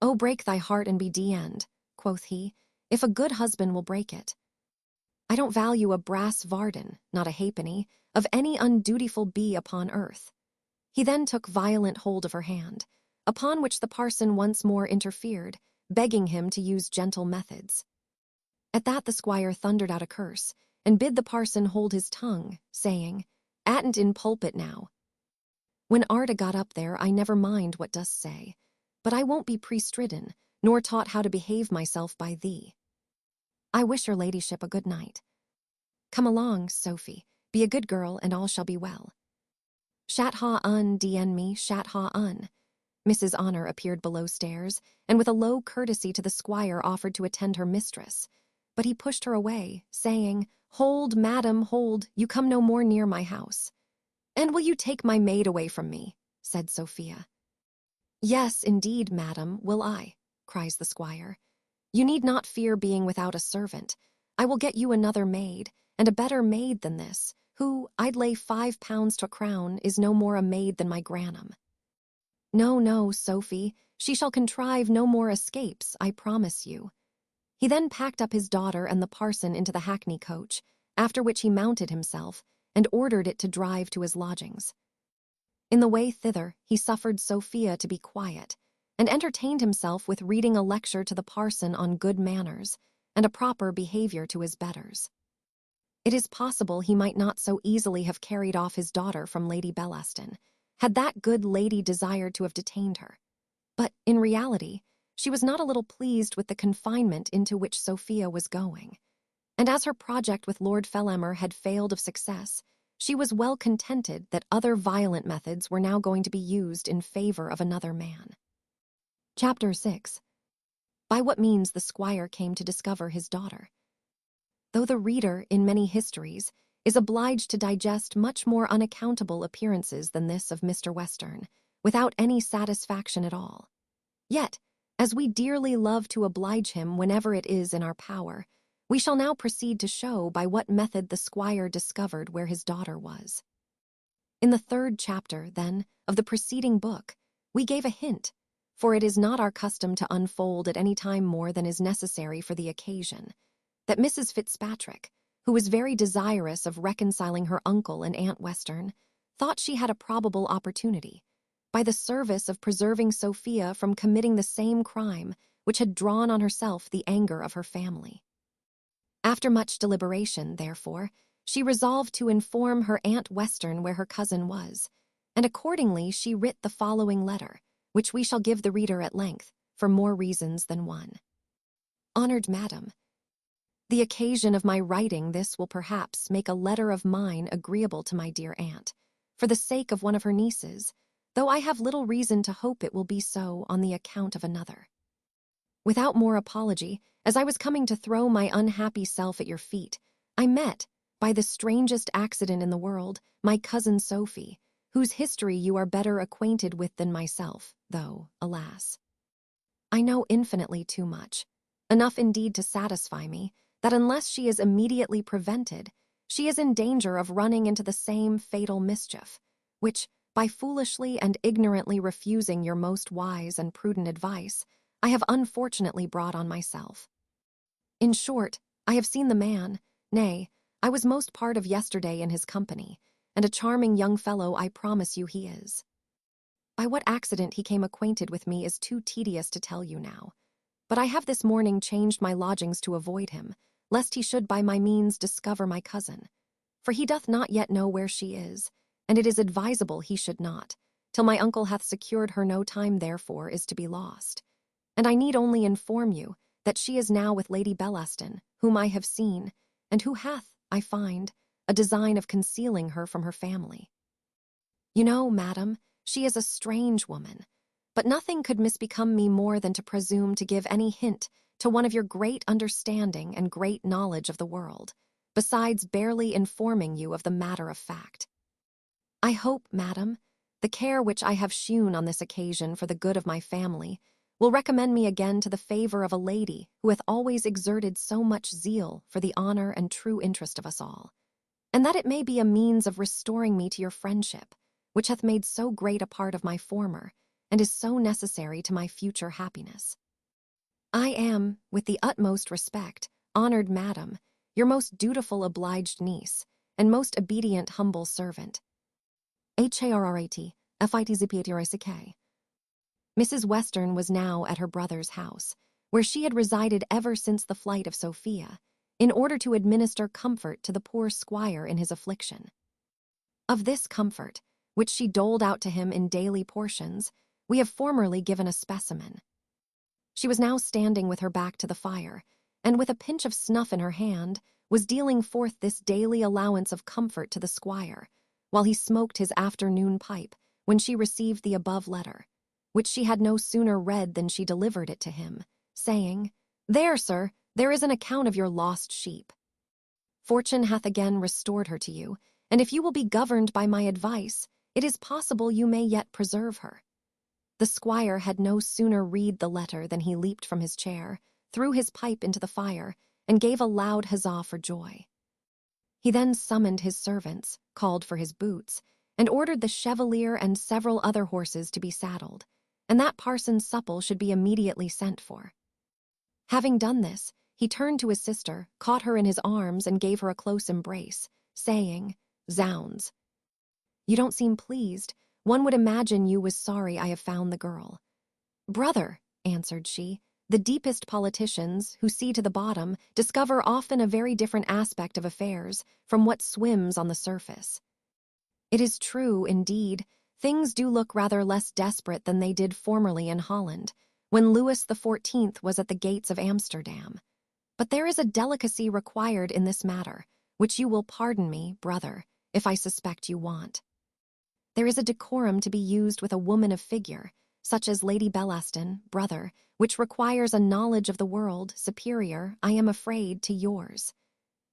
"Oh, break thy heart and be d-end," quoth he, "if a good husband will break it. I don't value a brass varden, not a halfpenny, of any undutiful bee upon earth." He then took violent hold of her hand, upon which the parson once more interfered, begging him to use gentle methods. At that the squire thundered out a curse, and bid the parson hold his tongue, saying, "Atant in pulpit now. When Arda got up there, I never mind what dost say, but I won't be pre-stridden, nor taught how to behave myself by thee. I wish your ladyship a good night. Come along, Sophie, be a good girl, and all shall be well." "Shat ha-un, d-n me, shat ha-un." Mrs. Honor appeared below stairs, and with a low courtesy to the squire offered to attend her mistress, but he pushed her away, saying, "Hold, madam, hold, you come no more near my house." "And will you take my maid away from me?" said Sophia. Yes, indeed, madam, will I, cries the squire. You need not fear being without a servant. I will get you another maid, and a better maid than this, who, I'd lay 5 pounds to a crown, is no more a maid than my Granum. No, no, Sophy, she shall contrive no more escapes, I promise you. He then packed up his daughter and the parson into the hackney coach, after which he mounted himself, and ordered it to drive to his lodgings. In the way thither, he suffered Sophia to be quiet, and entertained himself with reading a lecture to the parson on good manners, and a proper behavior to his betters. It is possible he might not so easily have carried off his daughter from Lady Bellaston, had that good lady desired to have detained her. But, in reality, she was not a little pleased with the confinement into which Sophia was going, and as her project with Lord Fellamar had failed of success, she was well contented that other violent methods were now going to be used in favor of another man. Chapter 6. By what means the squire came to discover his daughter. Though the reader, in many histories, is obliged to digest much more unaccountable appearances than this of Mr. Western, without any satisfaction at all, yet, as we dearly love to oblige him whenever it is in our power, we shall now proceed to show by what method the squire discovered where his daughter was. In the 3rd chapter, then, of the preceding book, we gave a hint, for it is not our custom to unfold at any time more than is necessary for the occasion, that Mrs. Fitzpatrick, who was very desirous of reconciling her uncle and Aunt Western, thought she had a probable opportunity, by the service of preserving Sophia from committing the same crime which had drawn on herself the anger of her family. After much deliberation, therefore, she resolved to inform her Aunt Western where her cousin was, and accordingly she writ the following letter, which we shall give the reader at length, for more reasons than one. Honored Madam, the occasion of my writing this will perhaps make a letter of mine agreeable to my dear aunt, for the sake of one of her nieces, though I have little reason to hope it will be so on the account of another. Without more apology, as I was coming to throw my unhappy self at your feet, I met, by the strangest accident in the world, my cousin Sophie, whose history you are better acquainted with than myself, though, alas, I know infinitely too much, enough indeed to satisfy me, that unless she is immediately prevented, she is in danger of running into the same fatal mischief, which, by foolishly and ignorantly refusing your most wise and prudent advice, I have unfortunately brought on myself. In short, I have seen the man, nay, I was most part of yesterday in his company, and a charming young fellow I promise you he is. By what accident he came acquainted with me is too tedious to tell you now, but I have this morning changed my lodgings to avoid him, lest he should by my means discover my cousin, for he doth not yet know where she is, and it is advisable he should not, till my uncle hath secured her no time therefore is to be lost. And I need only inform you that she is now with Lady Bellaston, whom I have seen, and who hath, I find, a design of concealing her from her family. You know, madam, she is a strange woman, but nothing could misbecome me more than to presume to give any hint to one of your great understanding and great knowledge of the world, besides barely informing you of the matter of fact. I hope, madam, the care which I have shewn on this occasion for the good of my family will recommend me again to the favor of a lady who hath always exerted so much zeal for the honor and true interest of us all, and that it may be a means of restoring me to your friendship, which hath made so great a part of my former, and is so necessary to my future happiness. I am, with the utmost respect, honored madam, your most dutiful obliged niece, and most obedient humble servant, Harrat, FITZPATRICK. Mrs. Western was now at her brother's house, where she had resided ever since the flight of Sophia, in order to administer comfort to the poor squire in his affliction. Of this comfort, which she doled out to him in daily portions, we have formerly given a specimen. She was now standing with her back to the fire, and with a pinch of snuff in her hand, was dealing forth this daily allowance of comfort to the squire, while he smoked his afternoon pipe, when she received the above letter, which she had no sooner read than she delivered it to him, saying, There, sir, there is an account of your lost sheep. Fortune hath again restored her to you, and if you will be governed by my advice, It is possible you may yet preserve her." The squire had no sooner read the letter than he leaped from his chair, threw his pipe into the fire, and gave a loud huzzah for joy. He then summoned his servants, called for his boots, and ordered the chevalier and several other horses to be saddled, and that Parson Supple should be immediately sent for. Having done this, he turned to his sister, caught her in his arms, and gave her a close embrace, saying, "Zounds, you don't seem pleased. One would imagine you was sorry I have found the girl." "Brother," answered she, "the deepest politicians, who see to the bottom, discover often a very different aspect of affairs from what swims on the surface. It is true, indeed, things do look rather less desperate than they did formerly in Holland, when Louis XIV was at the gates of Amsterdam. But there is a delicacy required in this matter, which you will pardon me, brother, if I suspect you want. There is a decorum to be used with a woman of figure, such as Lady Bellaston, brother, which requires a knowledge of the world superior, I am afraid, to yours."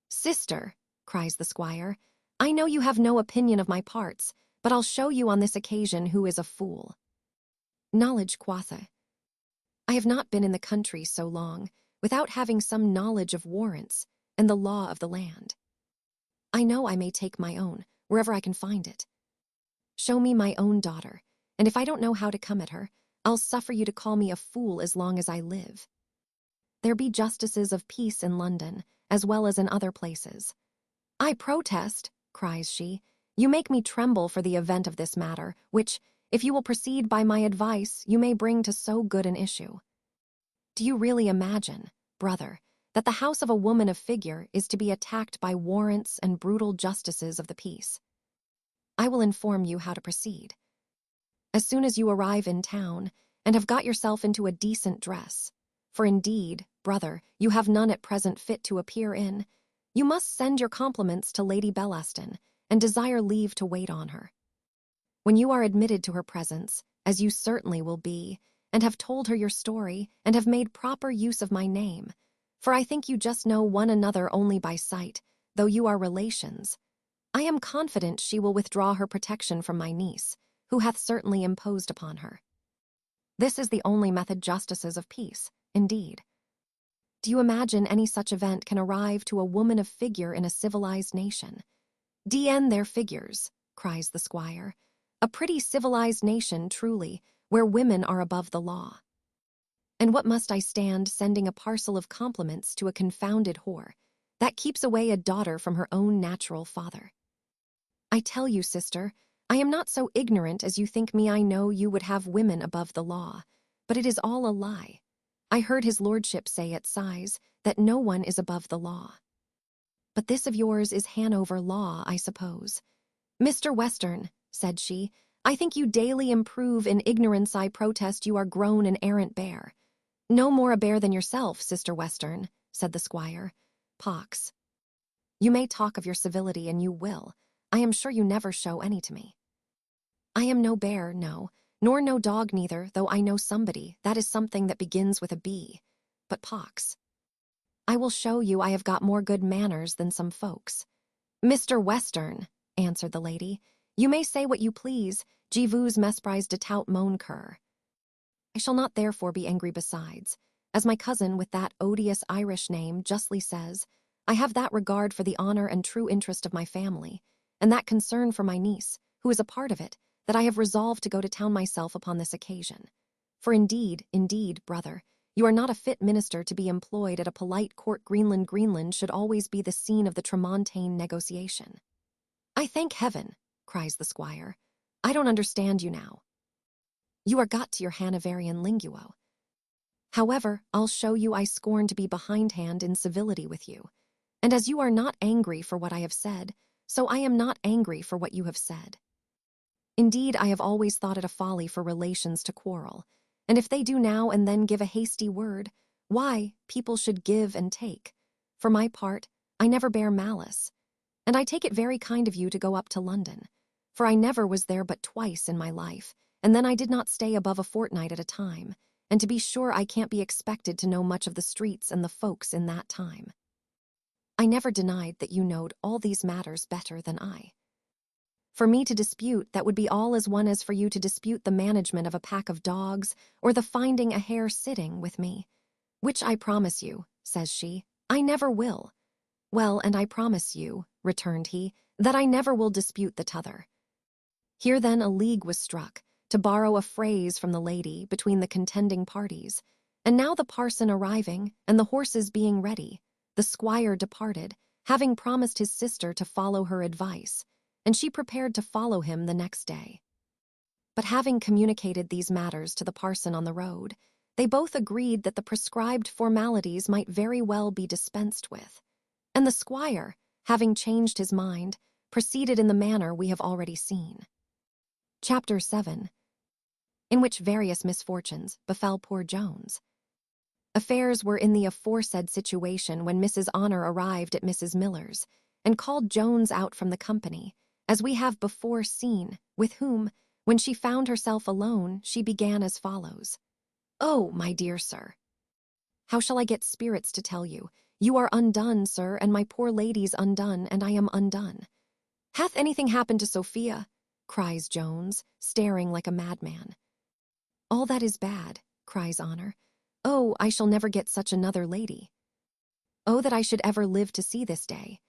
"Sister," cries the squire, "I know you have no opinion of my parts, but I'll show you on this occasion who is a fool." "Knowledge, quotha? I have not been in the country so long, without having some knowledge of warrants and the law of the land. I know I may take my own, wherever I can find it. Show me my own daughter, and if I don't know how to come at her, I'll suffer you to call me a fool as long as I live. There be justices of peace in London, as well as in other places." "I protest," cries she, "you make me tremble for the event of this matter, which, if you will proceed by my advice, you may bring to so good an issue. Do you really imagine, brother, that the house of a woman of figure is to be attacked by warrants and brutal justices of the peace? I will inform you how to proceed. As soon as you arrive in town, and have got yourself into a decent dress, for indeed, brother, you have none at present fit to appear in, you must send your compliments to Lady Bellaston, and desire leave to wait on her. When you are admitted to her presence, as you certainly will be, and have told her your story, and have made proper use of my name, for I think you just know one another only by sight, though you are relations, I am confident she will withdraw her protection from my niece, who hath certainly imposed upon her. This is the only method justices of peace, indeed. Do you imagine any such event can arrive to a woman of figure in a civilized nation? D.N. their figures, cries the squire. A pretty civilized nation, truly, where women are above the law. And what must I stand sending a parcel of compliments to a confounded whore, that keeps away a daughter from her own natural father? I tell you, sister, I am not so ignorant as you think me. I know you would have women above the law, but it is all a lie. I heard his lordship say at Sighs that no one is above the law. But this of yours is Hanover law, I suppose. Mr. Western, said she, I think you daily improve in ignorance. I protest you are grown an arrant bear. No more a bear than yourself, Sister Western, said the squire. Pox. You may talk of your civility, and you will. I am sure you never show any to me. I am no bear, no, nor no dog neither, though I know somebody, that is something that begins with a B. But pox. I will show you I have got more good manners than some folks. Mr. Western, answered the lady, you may say what you please, je vous mesprise de tout mon cœur. I shall not therefore be angry besides, as my cousin with that odious Irish name justly says, I have that regard for the honor and true interest of my family, and that concern for my niece, who is a part of it, that I have resolved to go to town myself upon this occasion. For indeed, brother, you are not a fit minister to be employed at a polite court. Greenland should always be the scene of the Tramontane negotiation. I thank heaven, cries the squire. I don't understand you now. You are got to your Hanoverian linguo. However, I'll show you I scorn to be behindhand in civility with you. And as you are not angry for what I have said, so I am not angry for what you have said. Indeed, I have always thought it a folly for relations to quarrel, and if they do now and then give a hasty word, why, people should give and take. For my part, I never bear malice, and I take it very kind of you to go up to London, for I never was there but twice in my life, and then I did not stay above a fortnight at a time, and to be sure I can't be expected to know much of the streets and the folks in that time. I never denied that you knowed all these matters better than I. For me to dispute, that would be all as one as for you to dispute the management of a pack of dogs or the finding a hare sitting with me. Which I promise you, says she, I never will. Well, and I promise you, returned he, that I never will dispute the t'other. Here then a league was struck, to borrow a phrase from the lady, between the contending parties. And now the parson arriving, and the horses being ready, the squire departed, having promised his sister to follow her advice, and she prepared to follow him the next day. But having communicated these matters to the parson on the road, they both agreed that the prescribed formalities might very well be dispensed with, and the squire, having changed his mind, proceeded in the manner we have already seen. Chapter 7, in which various misfortunes befell poor Jones. Affairs were in the aforesaid situation when Mrs. Honor arrived at Mrs. Miller's, and called Jones out from the company, as we have before seen, with whom, when she found herself alone, she began as follows. Oh, my dear sir, how shall I get spirits to tell you? You are undone, sir, and my poor lady's undone, and I am undone. Hath anything happened to Sophia? Cries Jones, staring like a madman. All that is bad, cries Honor. Oh, I shall never get such another lady. Oh, that I should ever live to see this day.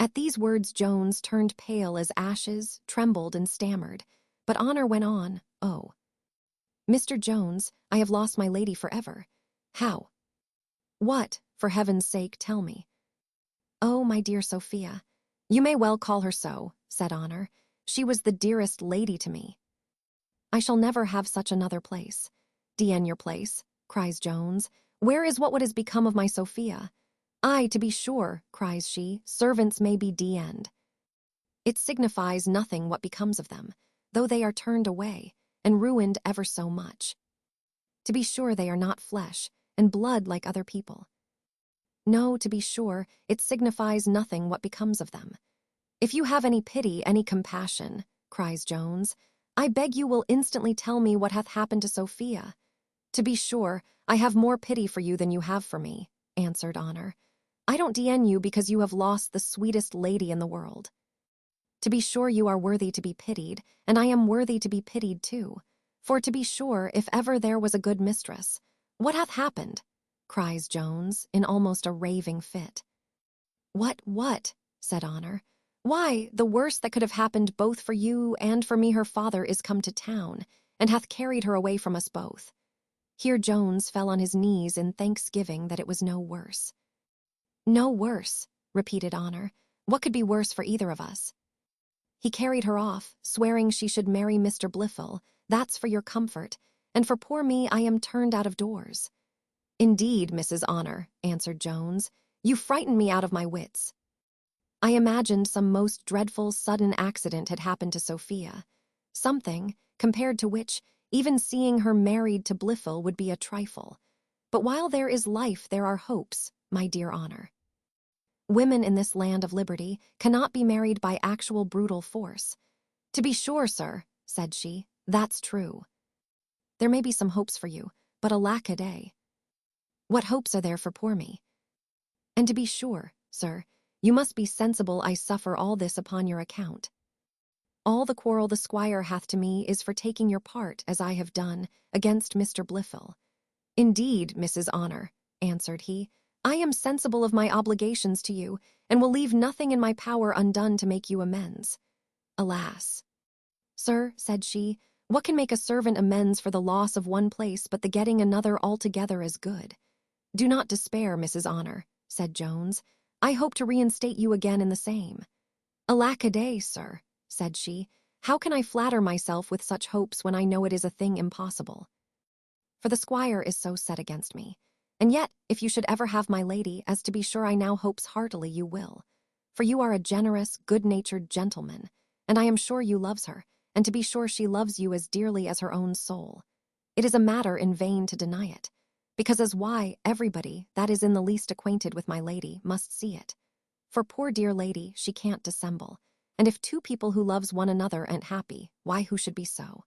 At these words Jones turned pale as ashes, trembled and stammered, but Honor went on, oh, Mr. Jones, I have lost my lady forever. How? What, for heaven's sake, tell me. Oh, my dear Sophia, you may well call her so, said Honor. She was the dearest lady to me. I shall never have such another place. D.N. your place, cries Jones. Where is what has become of my Sophia? Ay, to be sure, cries she, servants may be D.N'd. It signifies nothing what becomes of them, though they are turned away, and ruined ever so much. To be sure they are not flesh and blood like other people. No, to be sure, it signifies nothing what becomes of them. If you have any pity, any compassion, cries Jones, I beg you will instantly tell me what hath happened to Sophia. To be sure, I have more pity for you than you have for me, answered Honor. I don't D.N. you because you have lost the sweetest lady in the world. To be sure you are worthy to be pitied, and I am worthy to be pitied too. For to be sure, if ever there was a good mistress, what hath happened? Cries Jones, in almost a raving fit. What? Said Honor. Why, the worst that could have happened both for you and for me her father is come to town, and hath carried her away from us both. Here Jones fell on his knees in thanksgiving that it was no worse. No worse, repeated Honor. What could be worse for either of us? He carried her off, swearing she should marry Mr. Blifil. That's for your comfort, and for poor me I am turned out of doors. Indeed, Mrs. Honor, answered Jones, you frighten me out of my wits. I imagined some most dreadful sudden accident had happened to Sophia, something, compared to which, even seeing her married to Blifil would be a trifle. But while there is life, there are hopes, my dear Honor. Women in this land of liberty cannot be married by actual brutal force. To be sure, sir, said she, that's true. There may be some hopes for you, but alack a day. What hopes are there for poor me? And to be sure, sir, you must be sensible I suffer all this upon your account. All the quarrel the squire hath to me is for taking your part, as I have done, against Mr. Blifil. Indeed, Mrs. Honor, answered he, I am sensible of my obligations to you, and will leave nothing in my power undone to make you amends. Alas! Sir, said she, what can make a servant amends for the loss of one place but the getting another altogether as good? Do not despair, Mrs. Honor, said Jones. I hope to reinstate you again in the same. Alack a day, sir, said she, how can I flatter myself with such hopes when I know it is a thing impossible? For the squire is so set against me. And yet, if you should ever have my lady, as to be sure I now hopes heartily you will, for you are a generous, good-natured gentleman, and I am sure you loves her, and to be sure she loves you as dearly as her own soul. It is a matter in vain to deny it, because as why everybody that is in the least acquainted with my lady must see it. For poor dear lady, she can't dissemble, and if two people who loves one another ain't happy, why who should be so?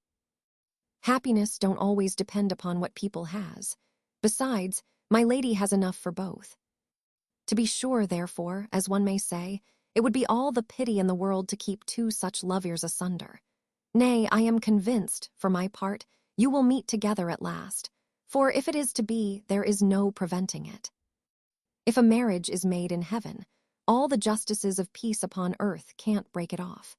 Happiness don't always depend upon what people has. Besides, my lady has enough for both. To be sure, therefore, as one may say, It would be all the pity in the world to keep two such lovers asunder. Nay, I am convinced, for my part, you will meet together at last, for if it is to be, there is no preventing it. If a marriage is made in heaven, all the justices of peace upon earth can't break it off.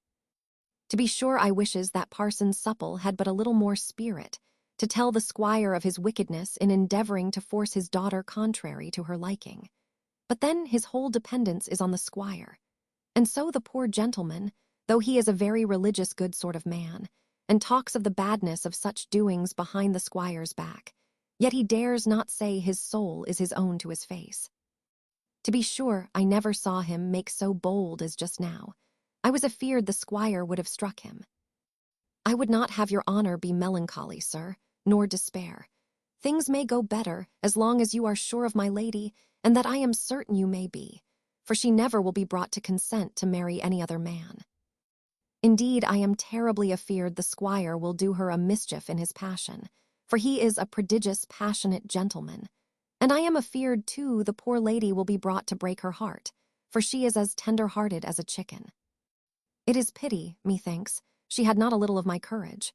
To be sure, I wishes that Parson Supple had but a little more spirit to tell the squire of his wickedness in endeavoring to force his daughter contrary to her liking. But then his whole dependence is on the squire, and so the poor gentleman, though he is a very religious good sort of man, and talks of the badness of such doings behind the squire's back, yet he dares not say his soul is his own to his face. To be sure, I never saw him make so bold as just now. I was afeard the squire would have struck him. I would not have your honor be melancholy, sir, nor despair. Things may go better as long as you are sure of my lady, and that I am certain you may be, for she never will be brought to consent to marry any other man. Indeed, I am terribly afeard the squire will do her a mischief in his passion, for he is a prodigious passionate gentleman. And I am afeard, too, the poor lady will be brought to break her heart, for she is as tender-hearted as a chicken. It is pity, methinks, she had not a little of my courage.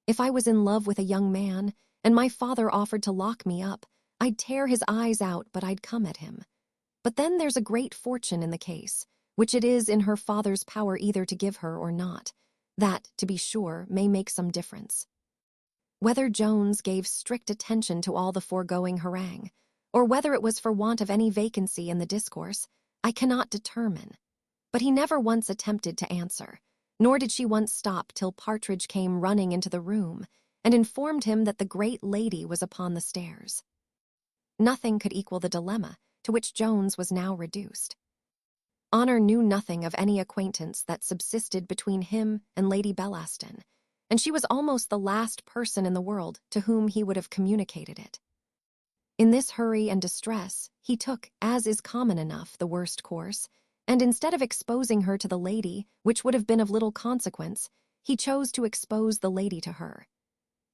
If I was in love with a young man, and my father offered to lock me up, I'd tear his eyes out, but I'd come at him. But then there's a great fortune in the case, which it is in her father's power either to give her or not. That, to be sure, may make some difference. Whether Jones gave strict attention to all the foregoing harangue, or whether it was for want of any vacancy in the discourse, I cannot determine. But he never once attempted to answer, nor did she once stop till Partridge came running into the room and informed him that the great lady was upon the stairs. Nothing could equal the dilemma to which Jones was now reduced. Honor knew nothing of any acquaintance that subsisted between him and Lady Bellaston, and she was almost the last person in the world to whom he would have communicated it. In this hurry and distress, he took, as is common enough, the worst course, and instead of exposing her to the lady, which would have been of little consequence, he chose to expose the lady to her.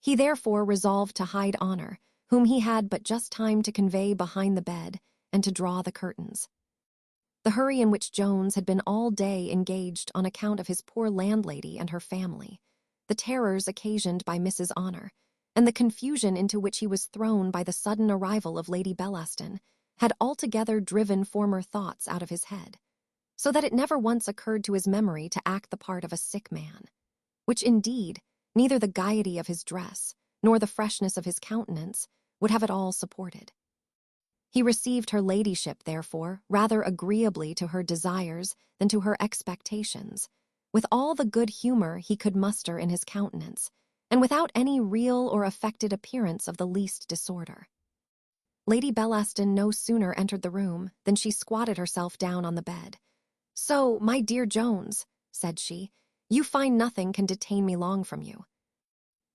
He therefore resolved to hide Honor, whom he had but just time to convey behind the bed, and to draw the curtains. The hurry in which Jones had been all day engaged on account of his poor landlady and her family, the terrors occasioned by Mrs. Honor, and the confusion into which he was thrown by the sudden arrival of Lady Bellaston, had altogether driven former thoughts out of his head, so that it never once occurred to his memory to act the part of a sick man, which indeed neither the gaiety of his dress nor the freshness of his countenance would have at all supported. He received her ladyship, therefore, rather agreeably to her desires than to her expectations, with all the good humour he could muster in his countenance, and without any real or affected appearance of the least disorder. Lady Bellaston no sooner entered the room than she squatted herself down on the bed. "So, my dear Jones," said she, "you find nothing can detain me long from you.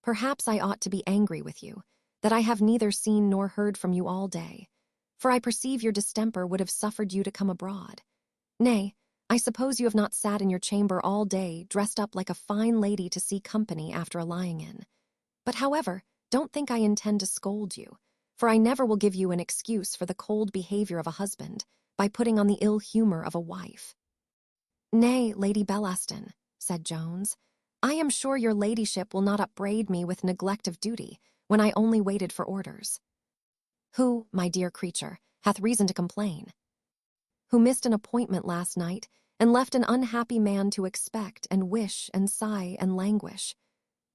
Perhaps I ought to be angry with you, that I have neither seen nor heard from you all day, for I perceive your distemper would have suffered you to come abroad. Nay, I suppose you have not sat in your chamber all day, dressed up like a fine lady to see company after a lying in. But however, don't think I intend to scold you, for I never will give you an excuse for the cold behaviour of a husband by putting on the ill humour of a wife." "Nay, Lady Bellaston," said Jones, "I am sure your ladyship will not upbraid me with neglect of duty when I only waited for orders. Who, my dear creature, hath reason to complain? Who missed an appointment last night, and left an unhappy man to expect and wish and sigh and languish?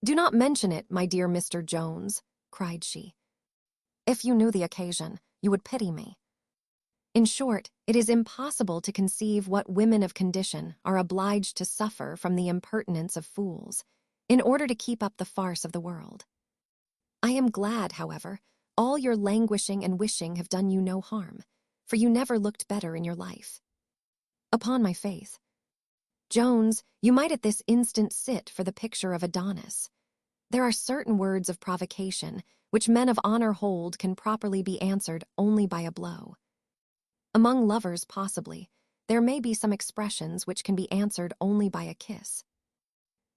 Do not mention it, my dear Mr. Jones," cried she. "If you knew the occasion, you would pity me. In short, it is impossible to conceive what women of condition are obliged to suffer from the impertinence of fools, in order to keep up the farce of the world. I am glad, however, all your languishing and wishing have done you no harm, for you never looked better in your life. Upon my faith, Jones, you might at this instant sit for the picture of Adonis. There are certain words of provocation which men of honor hold can properly be answered only by a blow. Among lovers, possibly, there may be some expressions which can be answered only by a kiss.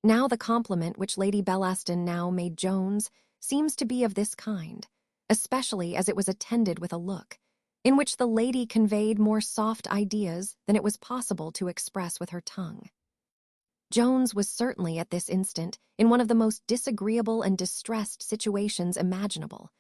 Now the compliment which Lady Bellaston now made Jones seems to be of this kind, especially as it was attended with a look, in which the lady conveyed more soft ideas than it was possible to express with her tongue. Jones was certainly at this instant in one of the most disagreeable and distressed situations imaginable.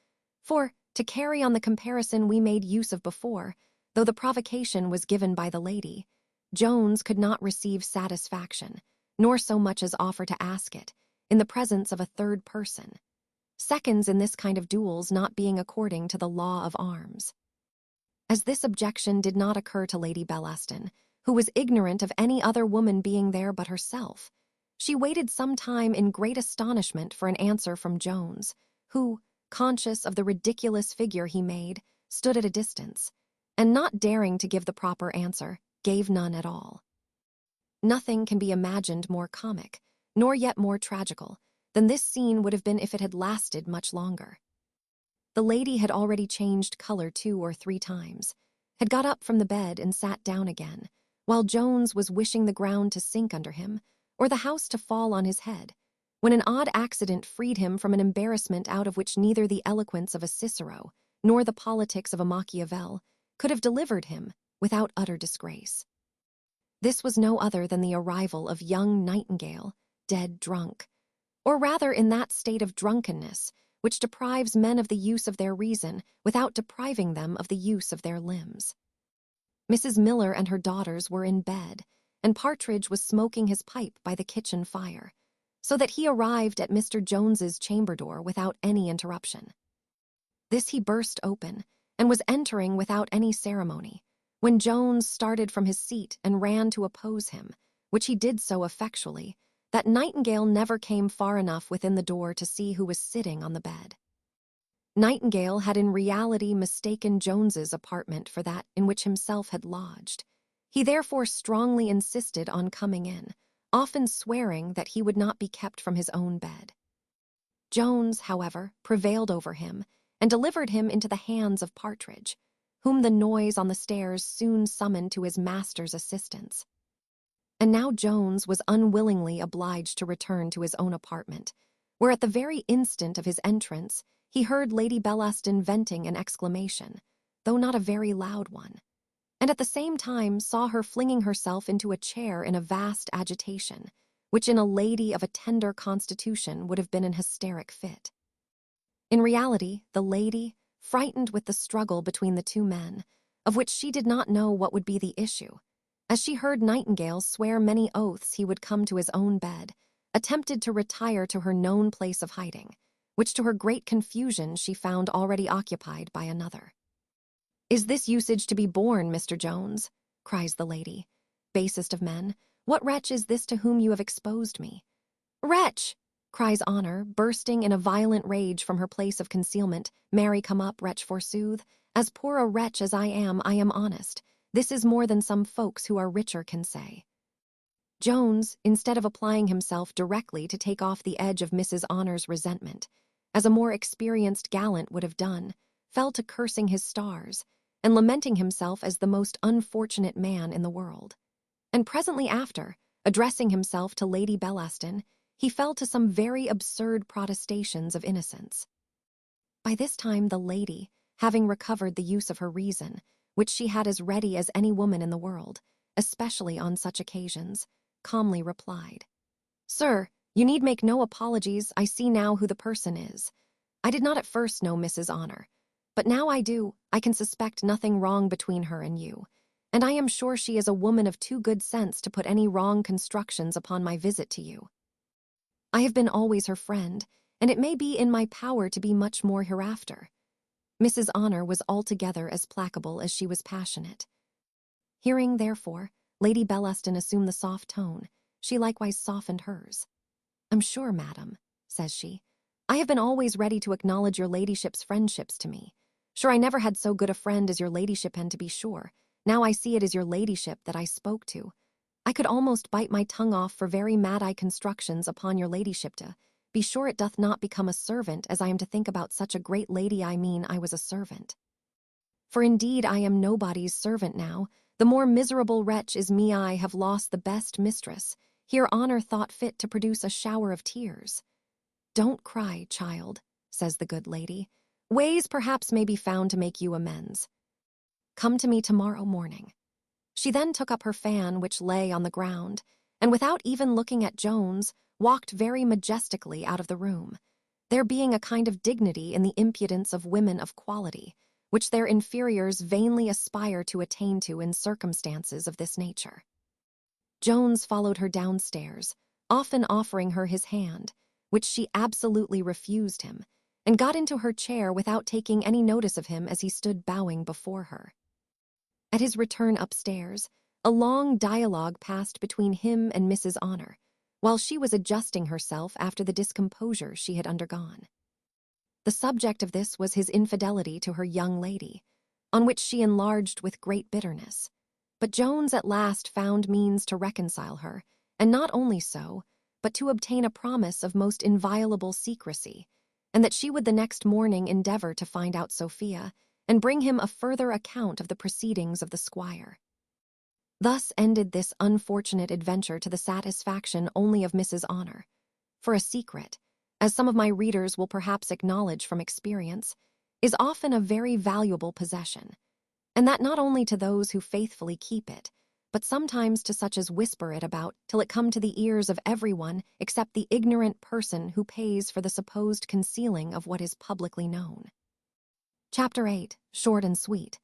For, to carry on the comparison we made use of before, though the provocation was given by the lady, Jones could not receive satisfaction, nor so much as offer to ask it, in the presence of a third person. Seconds in this kind of duels not being according to the law of arms. As this objection did not occur to Lady Bellaston, who was ignorant of any other woman being there but herself, she waited some time in great astonishment for an answer from Jones, who, conscious of the ridiculous figure he made, stood at a distance, and not daring to give the proper answer, gave none at all. Nothing can be imagined more comic, nor yet more tragical, than this scene would have been if it had lasted much longer. The lady had already changed color 2 or 3 times, had got up from the bed and sat down again, while Jones was wishing the ground to sink under him, or the house to fall on his head, when an odd accident freed him from an embarrassment out of which neither the eloquence of a Cicero nor the politics of a Machiavel could have delivered him without utter disgrace. This was no other than the arrival of young Nightingale, dead drunk, or rather in that state of drunkenness which deprives men of the use of their reason without depriving them of the use of their limbs. Mrs. Miller and her daughters were in bed, and Partridge was smoking his pipe by the kitchen fire, so that he arrived at Mr. Jones's chamber door without any interruption. This he burst open, and was entering without any ceremony, when Jones started from his seat and ran to oppose him, which he did so effectually that Nightingale never came far enough within the door to see who was sitting on the bed. Nightingale had in reality mistaken Jones's apartment for that in which himself had lodged. He therefore strongly insisted on coming in, often swearing that he would not be kept from his own bed. Jones, however, prevailed over him and delivered him into the hands of Partridge, whom the noise on the stairs soon summoned to his master's assistance. And now Jones was unwillingly obliged to return to his own apartment, where at the very instant of his entrance he heard Lady Bellaston venting an exclamation, though not a very loud one, and at the same time saw her flinging herself into a chair in a vast agitation, which in a lady of a tender constitution would have been an hysteric fit. In reality, the lady, frightened with the struggle between the two men, of which she did not know what would be the issue, as she heard Nightingale swear many oaths he would come to his own bed, attempted to retire to her known place of hiding, which to her great confusion she found already occupied by another. "Is this usage to be borne, Mr. Jones?" cries the lady. "Basest of men, what wretch is this to whom you have exposed me?" "Wretch!" cries Honour, bursting in a violent rage from her place of concealment. "Marry, come up, wretch forsooth. As poor a wretch as I am honest. This is more than some folks who are richer can say." Jones, instead of applying himself directly to take off the edge of Mrs. Honour's resentment, as a more experienced gallant would have done, fell to cursing his stars, and lamenting himself as the most unfortunate man in the world. And presently after, addressing himself to Lady Bellaston, he fell to some very absurd protestations of innocence. By this time the lady, having recovered the use of her reason, which she had as ready as any woman in the world, especially on such occasions, calmly replied, "Sir, you need make no apologies. I see now who the person is. I did not at first know Mrs. Honour, but now I do. I can suspect nothing wrong between her and you, and I am sure she is a woman of too good sense to put any wrong constructions upon my visit to you. I have been always her friend, and it may be in my power to be much more hereafter." Mrs. Honour was altogether as placable as she was passionate. Hearing, therefore, Lady Bellaston assume the soft tone, she likewise softened hers. "I'm sure, madam," says she, "I have been always ready to acknowledge your ladyship's friendships to me. Sure I never had so good a friend as your ladyship, and to be sure, now I see it is your ladyship that I spoke to. I could almost bite my tongue off for very mad-eye constructions upon your ladyship to be sure it doth not become a servant as I am to think about such a great lady. I mean I was a servant. For indeed I am nobody's servant now. The more miserable wretch is me. I have lost the best mistress." Here Honour thought fit to produce a shower of tears. "Don't cry, child," says the good lady. "Ways perhaps may be found to make you amends." Come to me tomorrow morning." She then took up her fan, which lay on the ground, and without even looking at Jones, walked very majestically out of the room, there being a kind of dignity in the impudence of women of quality, which their inferiors vainly aspire to attain to in circumstances of this nature. Jones followed her downstairs, often offering her his hand, which she absolutely refused him, and got into her chair without taking any notice of him as he stood bowing before her. At his return upstairs, a long dialogue passed between him and Mrs. Honor, while she was adjusting herself after the discomposure she had undergone. The subject of this was his infidelity to her young lady, on which she enlarged with great bitterness. But Jones at last found means to reconcile her, and not only so, but to obtain a promise of most inviolable secrecy, and that she would the next morning endeavor to find out Sophia, and bring him a further account of the proceedings of the squire. Thus ended this unfortunate adventure to the satisfaction only of Mrs. Honor. For a secret, as some of my readers will perhaps acknowledge from experience, is often a very valuable possession, and that not only to those who faithfully keep it, but sometimes to such as whisper it about till it come to the ears of everyone except the ignorant person who pays for the supposed concealing of what is publicly known. Chapter 8, short and sweet.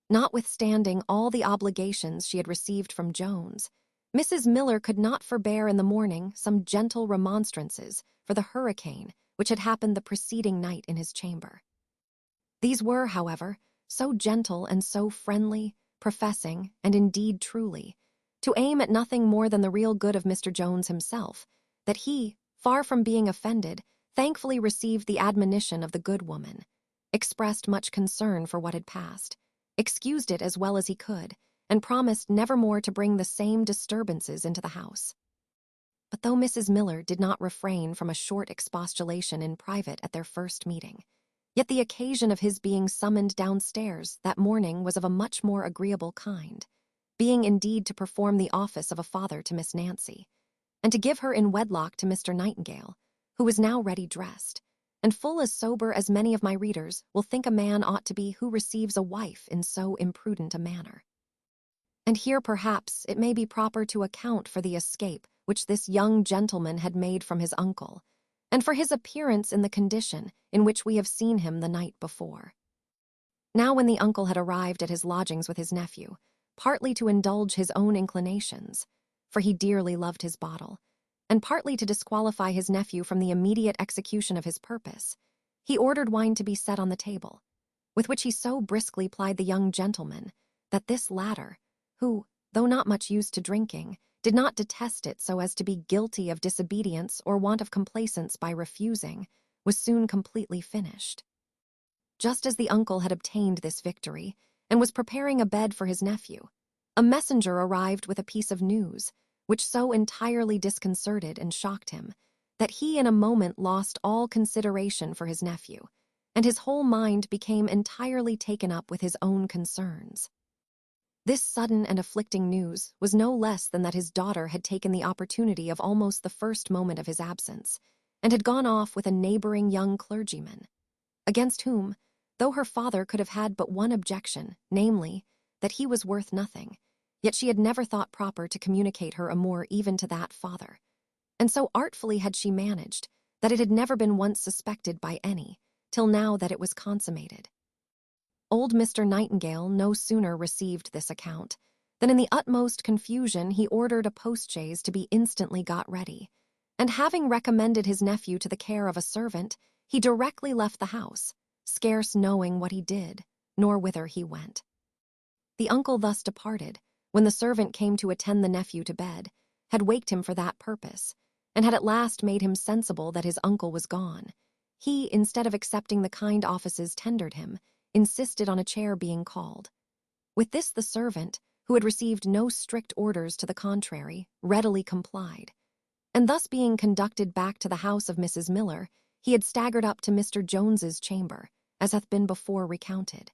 Notwithstanding all the obligations she had received from Jones, Mrs. Miller could not forbear in the morning some gentle remonstrances for the hurricane which had happened the preceding night in his chamber. These were, however, so gentle and so friendly, professing, and indeed truly, to aim at nothing more than the real good of Mr. Jones himself, that he, far from being offended, thankfully received the admonition of the good woman, expressed much concern for what had passed, excused it as well as he could, and promised never more to bring the same disturbances into the house. But though Mrs. Miller did not refrain from a short expostulation in private at their first meeting, yet the occasion of his being summoned downstairs that morning was of a much more agreeable kind, being indeed to perform the office of a father to Miss Nancy, and to give her in wedlock to Mr. Nightingale, who was now ready dressed, and full as sober as many of my readers will think a man ought to be who receives a wife in so imprudent a manner. And here perhaps it may be proper to account for the escape which this young gentleman had made from his uncle, and for his appearance in the condition in which we have seen him the night before. Now when the uncle had arrived at his lodgings with his nephew, partly to indulge his own inclinations, for he dearly loved his bottle, and partly to disqualify his nephew from the immediate execution of his purpose, he ordered wine to be set on the table, with which he so briskly plied the young gentleman that this latter, who, though not much used to drinking, did not detest it so as to be guilty of disobedience or want of complaisance by refusing, was soon completely finished. Just as the uncle had obtained this victory, and was preparing a bed for his nephew, a messenger arrived with a piece of news, which so entirely disconcerted and shocked him, that he in a moment lost all consideration for his nephew, and his whole mind became entirely taken up with his own concerns. This sudden and afflicting news was no less than that his daughter had taken the opportunity of almost the first moment of his absence, and had gone off with a neighboring young clergyman, against whom, though her father could have had but one objection, namely, that he was worth nothing, yet she had never thought proper to communicate her amour even to that father, and so artfully had she managed that it had never been once suspected by any, till now that it was consummated. Old Mr. Nightingale no sooner received this account than in the utmost confusion he ordered a postchaise to be instantly got ready, and having recommended his nephew to the care of a servant, he directly left the house, scarce knowing what he did, nor whither he went. The uncle thus departed, when the servant came to attend the nephew to bed, had waked him for that purpose, and had at last made him sensible that his uncle was gone. He, instead of accepting the kind offices tendered him, insisted on a chair being called. With this the servant, who had received no strict orders to the contrary, readily complied, and thus being conducted back to the house of Mrs. Miller, he had staggered up to Mr. Jones's chamber, as hath been before recounted.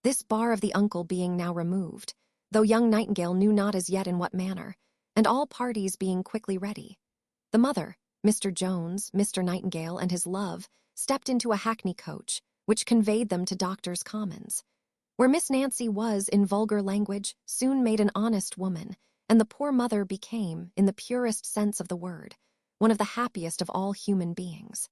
This bar of the uncle being now removed, though young Nightingale knew not as yet in what manner, and all parties being quickly ready, the mother, Mr. Jones, Mr. Nightingale, and his love stepped into a hackney coach, which conveyed them to Doctors' Commons, Where Miss Nancy was, in vulgar language, soon made an honest woman, and the poor mother became, in the purest sense of the word, one of the happiest of all human beings.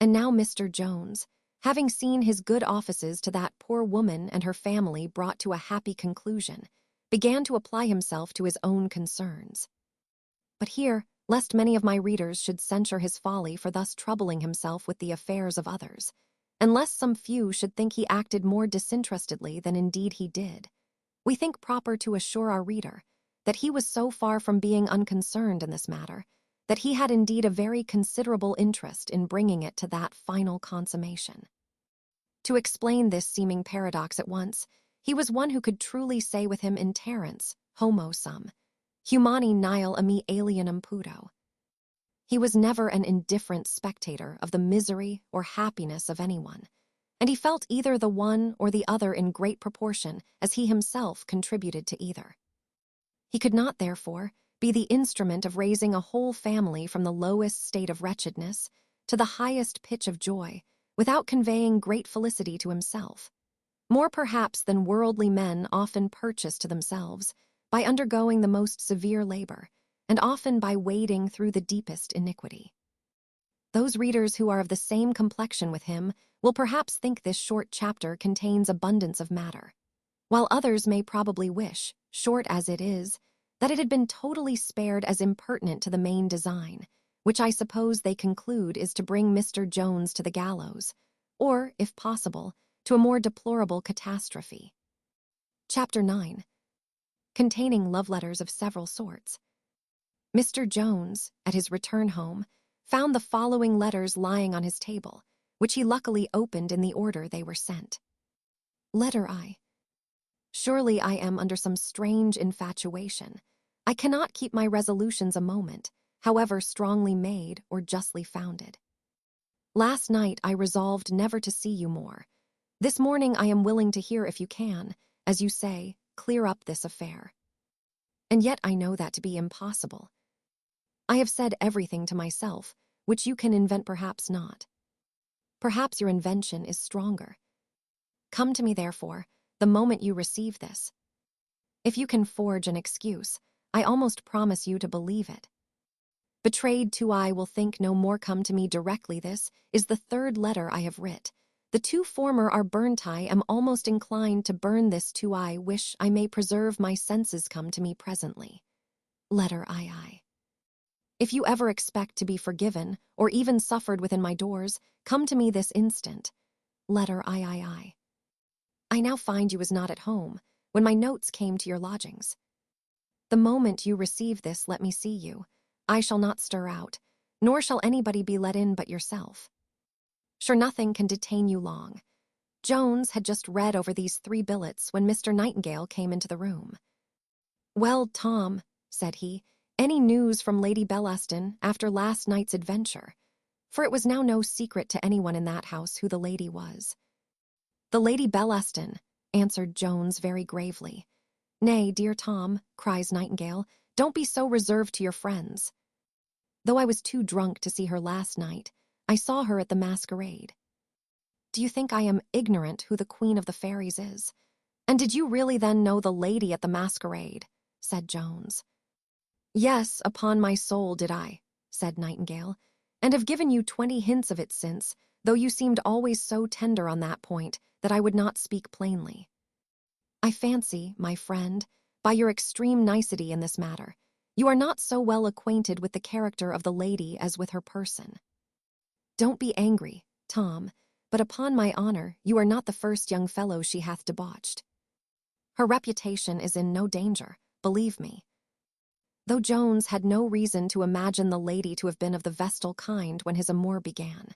And now Mr. Jones, having seen his good offices to that poor woman and her family brought to a happy conclusion, began to apply himself to his own concerns. But here, lest many of my readers should censure his folly for thus troubling himself with the affairs of others, and lest some few should think he acted more disinterestedly than indeed he did, we think proper to assure our reader that he was so far from being unconcerned in this matter, that he had indeed a very considerable interest in bringing it to that final consummation. To explain this seeming paradox at once, he was one who could truly say with him in Terence, homo sum, humani nihil a me alienum puto. He was never an indifferent spectator of the misery or happiness of anyone, and he felt either the one or the other in great proportion as he himself contributed to either. He could not, therefore, be the instrument of raising a whole family from the lowest state of wretchedness to the highest pitch of joy without conveying great felicity to himself, more perhaps than worldly men often purchase to themselves by undergoing the most severe labor, and often by wading through the deepest iniquity. Those readers who are of the same complexion with him will perhaps think this short chapter contains abundance of matter, while others may probably wish, short as it is, that it had been totally spared as impertinent to the main design, which I suppose they conclude is to bring Mr. Jones to the gallows, or, if possible, to a more deplorable catastrophe. Chapter 9. Containing love letters of several sorts. Mr. Jones, at his return home, found the following letters lying on his table, which he luckily opened in the order they were sent. Letter I. Surely I am under some strange infatuation. I cannot keep my resolutions a moment, however strongly made or justly founded. Last night I resolved never to see you more. This morning I am willing to hear if you can, as you say, clear up this affair. And yet I know that to be impossible. I have said everything to myself, which you can invent perhaps not. Perhaps your invention is stronger. Come to me, therefore, the moment you receive this. If you can forge an excuse, I almost promise you to believe it. Betrayed to I will think no more come to me directly. This is the third letter I have writ. The two former are burnt. I am almost inclined to burn this to I wish I may preserve my senses come to me presently. Letter II. If you ever expect to be forgiven, or even suffered within my doors, come to me this instant. Letter III. I now find you was not at home, when my notes came to your lodgings. The moment you receive this, let me see you. I shall not stir out, nor shall anybody be let in but yourself. Sure nothing can detain you long. Jones had just read over these 3 billets when Mr. Nightingale came into the room. Well, Tom, said he, any news from Lady Bellaston after last night's adventure? For it was now no secret to anyone in that house who the lady was. The Lady Bellaston, answered Jones very gravely. Nay, dear Tom, cries Nightingale, don't be so reserved to your friends. Though I was too drunk to see her last night, I saw her at the masquerade. Do you think I am ignorant who the Queen of the Fairies is? And did you really then know the lady at the masquerade? Said Jones. Yes, upon my soul did I, said Nightingale, and have given you 20 hints of it since, though you seemed always so tender on that point that I would not speak plainly. I fancy, my friend, by your extreme nicety in this matter, you are not so well acquainted with the character of the lady as with her person. Don't be angry, Tom, but upon my honor, you are not the first young fellow she hath debauched. Her reputation is in no danger, believe me. Though Jones had no reason to imagine the lady to have been of the vestal kind when his amour began,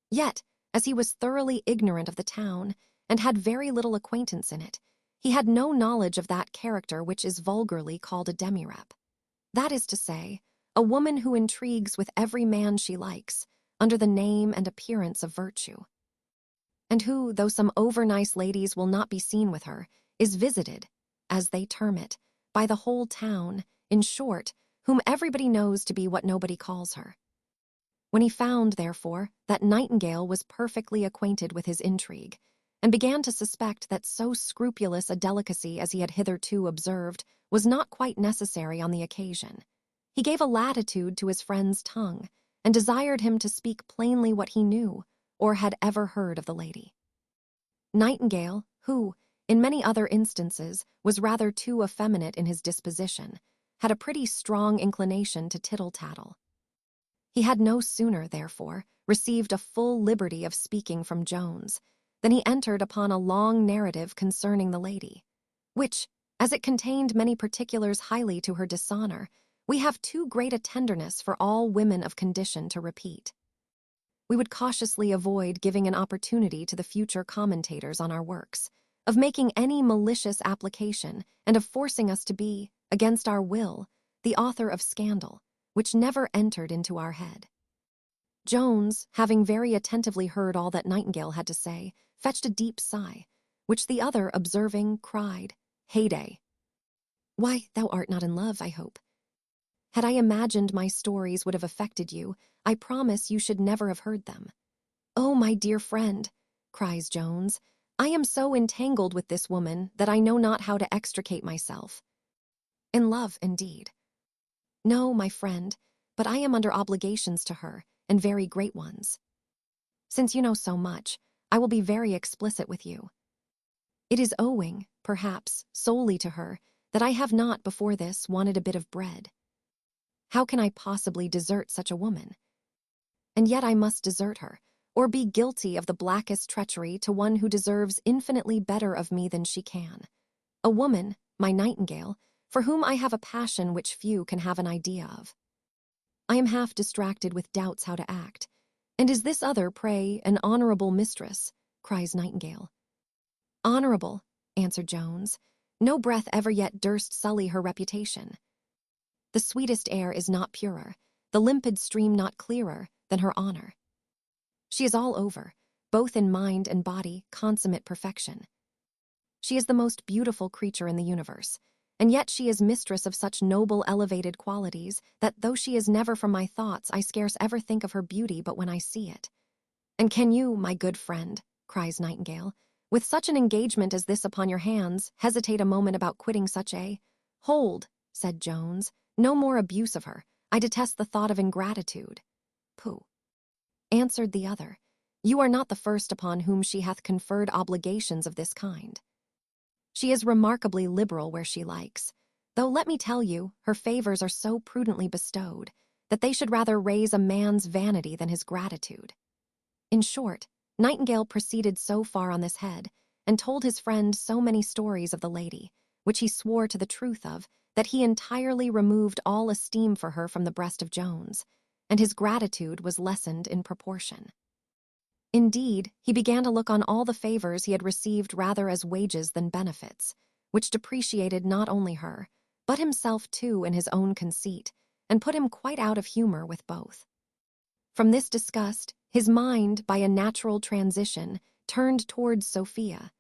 yet, as he was thoroughly ignorant of the town, and had very little acquaintance in it, he had no knowledge of that character which is vulgarly called a demirep. That is to say, a woman who intrigues with every man she likes, under the name and appearance of virtue, and who, though some over-nice ladies will not be seen with her, is visited, as they term it, by the whole town, in short, whom everybody knows to be what nobody calls her. When he found, therefore, that Nightingale was perfectly acquainted with his intrigue, and began to suspect that so scrupulous a delicacy as he had hitherto observed was not quite necessary on the occasion. He gave a latitude to his friend's tongue, and desired him to speak plainly what he knew, or had ever heard of the lady. Nightingale, who, in many other instances, was rather too effeminate in his disposition, had a pretty strong inclination to tittle-tattle. He had no sooner, therefore, received a full liberty of speaking from Jones, than he entered upon a long narrative concerning the lady, which, as it contained many particulars highly to her dishonor, we have too great a tenderness for all women of condition to repeat. We would cautiously avoid giving an opportunity to the future commentators on our works, of making any malicious application, and of forcing us to be, against our will, the author of scandal, which never entered into our head. Jones, having very attentively heard all that Nightingale had to say, fetched a deep sigh, which the other, observing, cried, "Heyday! Why, thou art not in love, I hope. Had I imagined my stories would have affected you, I promise you should never have heard them." "Oh, my dear friend," cries Jones, "I am so entangled with this woman that I know not how to extricate myself." "In love, indeed." "No, my friend, but I am under obligations to her, and very great ones. Since you know so much, I will be very explicit with you. It is owing, perhaps, solely to her, that I have not, before this, wanted a bit of bread. How can I possibly desert such a woman? And yet I must desert her, or be guilty of the blackest treachery to one who deserves infinitely better of me than she can. A woman, my Nightingale, for whom I have a passion which few can have an idea of. I am half distracted with doubts how to act. And is this other, pray, an honorable mistress?" cries Nightingale. "Honorable," answered Jones. "No breath ever yet durst sully her reputation. The sweetest air is not purer, the limpid stream not clearer, than her honor. She is all over, both in mind and body, consummate perfection. She is the most beautiful creature in the universe, and yet she is mistress of such noble elevated qualities that though she is never from my thoughts, I scarce ever think of her beauty but when I see it. And can you, my good friend," cries Nightingale, "with such an engagement as this upon your hands, hesitate a moment about quitting such a—" "Hold," said Jones, "no more abuse of her. I detest the thought of ingratitude." "Pooh," answered the other, "you are not the first upon whom she hath conferred obligations of this kind. She is remarkably liberal where she likes, though let me tell you, her favors are so prudently bestowed that they should rather raise a man's vanity than his gratitude." In short, Nightingale proceeded so far on this head, and told his friend so many stories of the lady, which he swore to the truth of, that he entirely removed all esteem for her from the breast of Jones, and his gratitude was lessened in proportion. Indeed, he began to look on all the favors he had received rather as wages than benefits, which depreciated not only her, but himself too in his own conceit, and put him quite out of humor with both. From this disgust, his mind, by a natural transition, turned towards Sophia.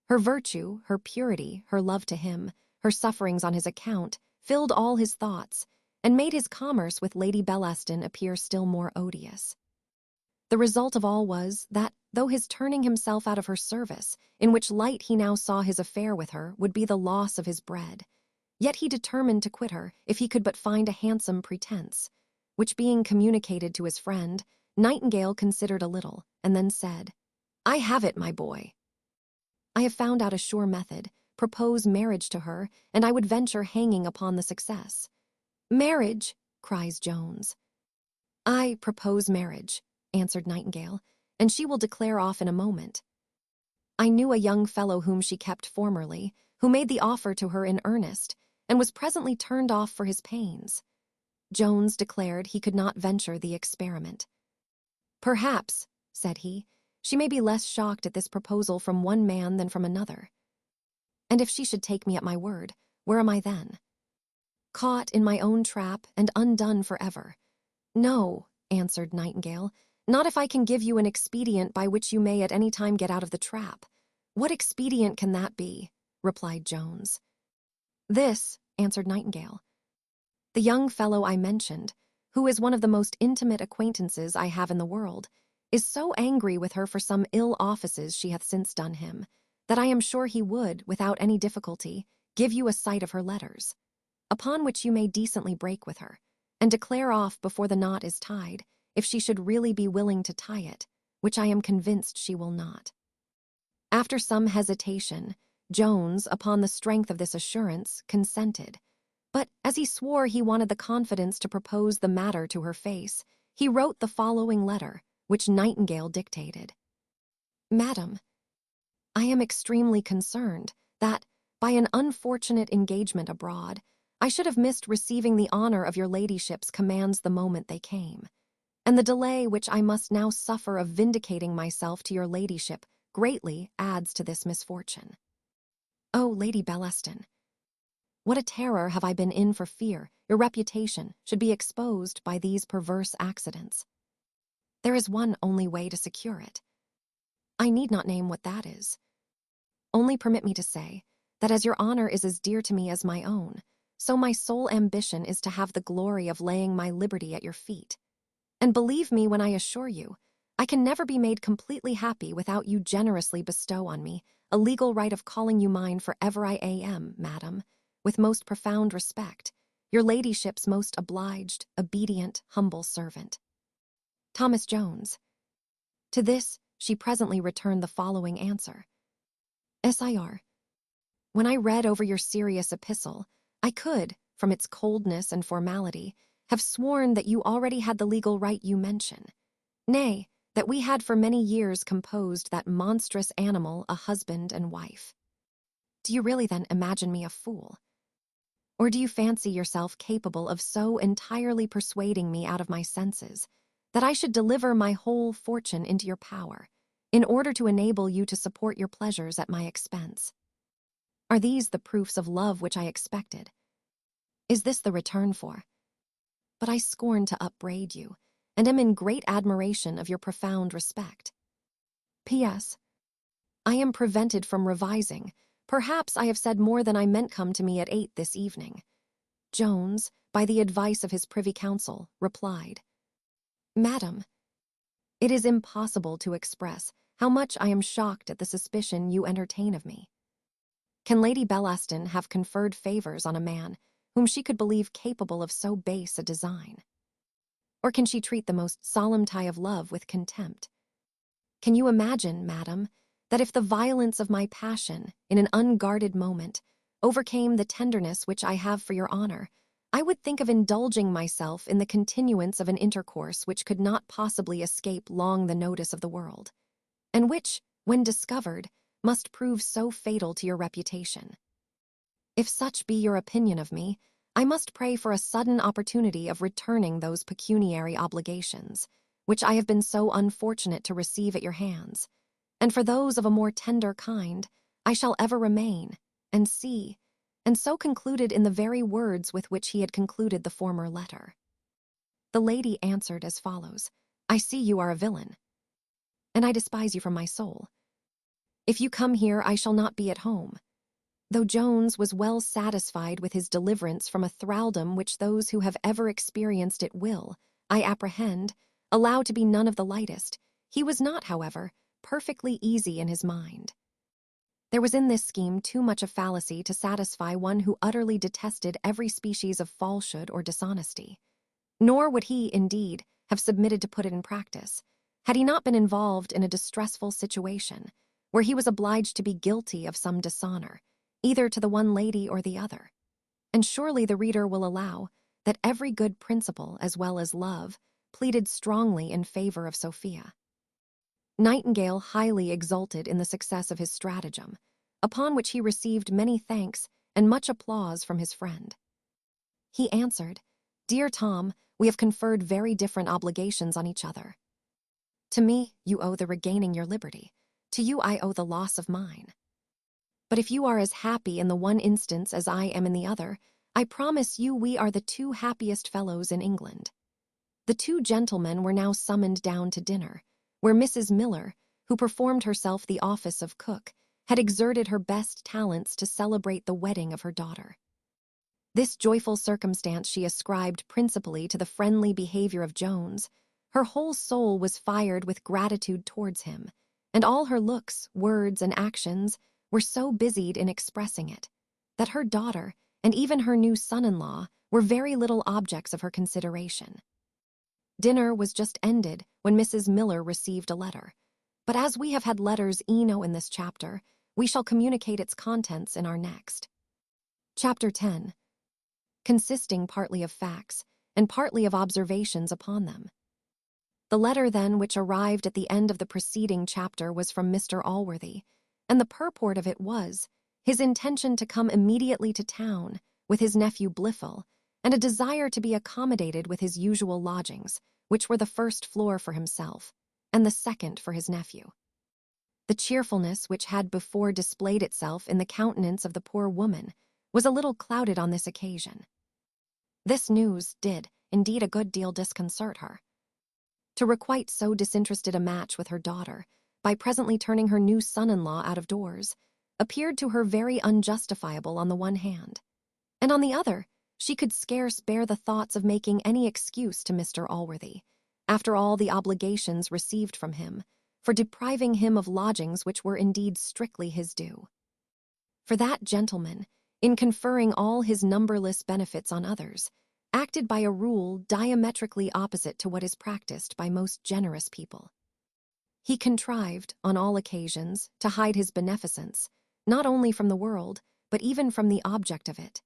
Her virtue, her purity, her love to him, her sufferings on his account, filled all his thoughts, and made his commerce with Lady Bellaston appear still more odious. The result of all was, that, though his turning himself out of her service, in which light he now saw his affair with her, would be the loss of his bread, yet he determined to quit her, if he could but find a handsome pretence, which being communicated to his friend, Nightingale considered a little, and then said, "I have it, my boy. I have found out a sure method. Propose marriage to her, and I would venture hanging upon the success." "Marriage!" cries Jones. "I propose marriage," answered Nightingale, "and she will declare off in a moment. I knew a young fellow whom she kept formerly, who made the offer to her in earnest, and was presently turned off for his pains." Jones declared he could not venture the experiment. "Perhaps," said he, "she may be less shocked at this proposal from one man than from another. And if she should take me at my word, where am I then? Caught in my own trap and undone forever. No," answered Nightingale, "not if I can give you an expedient by which you may at any time get out of the trap." "What expedient can that be?" replied Jones. "This," answered Nightingale. "The young fellow I mentioned, who is one of the most intimate acquaintances I have in the world, is so angry with her for some ill offices she hath since done him, that I am sure he would, without any difficulty, give you a sight of her letters, upon which you may decently break with her, and declare off before the knot is tied, if she should really be willing to tie it, which I am convinced she will not. After some hesitation, Jones, upon the strength of this assurance, consented. But as he swore he wanted the confidence to propose the matter to her face, he wrote the following letter, which Nightingale dictated. Madam, I am extremely concerned that, by an unfortunate engagement abroad, I should have missed receiving the honor of your ladyship's commands the moment they came, and the delay which I must now suffer of vindicating myself to your ladyship greatly adds to this misfortune. Oh, Lady Bellaston, what a terror have I been in for fear your reputation should be exposed by these perverse accidents. There is one only way to secure it. I need not name what that is. Only permit me to say that as your honor is as dear to me as my own, so my sole ambition is to have the glory of laying my liberty at your feet. And believe me when I assure you, I can never be made completely happy without you generously bestow on me a legal right of calling you mine for ever. I am, madam, with most profound respect, your ladyship's most obliged, obedient, humble servant, Thomas Jones. To this she presently returned the following answer. Sir, when I read over your serious epistle, I could, from its coldness and formality, have sworn that you already had the legal right you mention. Nay, that we had for many years composed that monstrous animal a husband and wife. Do you really then imagine me a fool? Or do you fancy yourself capable of so entirely persuading me out of my senses that I should deliver my whole fortune into your power, in order to enable you to support your pleasures at my expense? Are these the proofs of love which I expected? Is this the return for? But I scorn to upbraid you, and am in great admiration of your profound respect. P.S. I am prevented from revising. Perhaps I have said more than I meant. Come to me at 8 this evening. Jones, by the advice of his privy council, replied, Madam, it is impossible to express how much I am shocked at the suspicion you entertain of me. Can Lady Bellaston have conferred favors on a man whom she could believe capable of so base a design? Or can she treat the most solemn tie of love with contempt? Can you imagine, madam, that if the violence of my passion, in an unguarded moment, overcame the tenderness which I have for your honor, I would think of indulging myself in the continuance of an intercourse which could not possibly escape long the notice of the world, and which, when discovered, must prove so fatal to your reputation? If such be your opinion of me, I must pray for a sudden opportunity of returning those pecuniary obligations, which I have been so unfortunate to receive at your hands, and for those of a more tender kind, I shall ever remain, and see, and so concluded in the very words with which he had concluded the former letter. The lady answered as follows, I see you are a villain, and I despise you from my soul. If you come here, I shall not be at home. Though Jones was well satisfied with his deliverance from a thraldom which those who have ever experienced it will, I apprehend, allow to be none of the lightest, he was not, however, perfectly easy in his mind. There was in this scheme too much of fallacy to satisfy one who utterly detested every species of falsehood or dishonesty. Nor would he, indeed, have submitted to put it in practice, had he not been involved in a distressful situation, where he was obliged to be guilty of some dishonor, either to the one lady or the other. And surely the reader will allow that every good principle, as well as love, pleaded strongly in favor of Sophia. Nightingale highly exulted in the success of his stratagem, upon which he received many thanks and much applause from his friend. He answered, Dear Tom, we have conferred very different obligations on each other. To me, you owe the regaining your liberty. To you, I owe the loss of mine. But if you are as happy in the one instance as I am in the other, I promise you we are the two happiest fellows in England. The two gentlemen were now summoned down to dinner, where Mrs. Miller, who performed herself the office of cook, had exerted her best talents to celebrate the wedding of her daughter. This joyful circumstance she ascribed principally to the friendly behavior of Jones, Her whole soul was fired with gratitude towards him, and all her looks, words, and actions were so busied in expressing it, that her daughter, and even her new son-in-law, were very little objects of her consideration. Dinner was just ended when Mrs. Miller received a letter, but as we have had letters eno in this chapter, we shall communicate its contents in our next. Chapter 10, consisting partly of facts and partly of observations upon them. The letter, then, which arrived at the end of the preceding chapter was from Mr. Allworthy, and the purport of it was his intention to come immediately to town with his nephew Blifil, and a desire to be accommodated with his usual lodgings, which were the first floor for himself, and the second for his nephew. The cheerfulness which had before displayed itself in the countenance of the poor woman was a little clouded on this occasion. This news did, indeed, a good deal disconcert her. To requite so disinterested a match with her daughter, by presently turning her new son-in-law out of doors, appeared to her very unjustifiable on the one hand, and on the other, she could scarce bear the thoughts of making any excuse to Mr. Allworthy, after all the obligations received from him, for depriving him of lodgings which were indeed strictly his due. For that gentleman, in conferring all his numberless benefits on others, acted by a rule diametrically opposite to what is practiced by most generous people. He contrived, on all occasions, to hide his beneficence, not only from the world, but even from the object of it.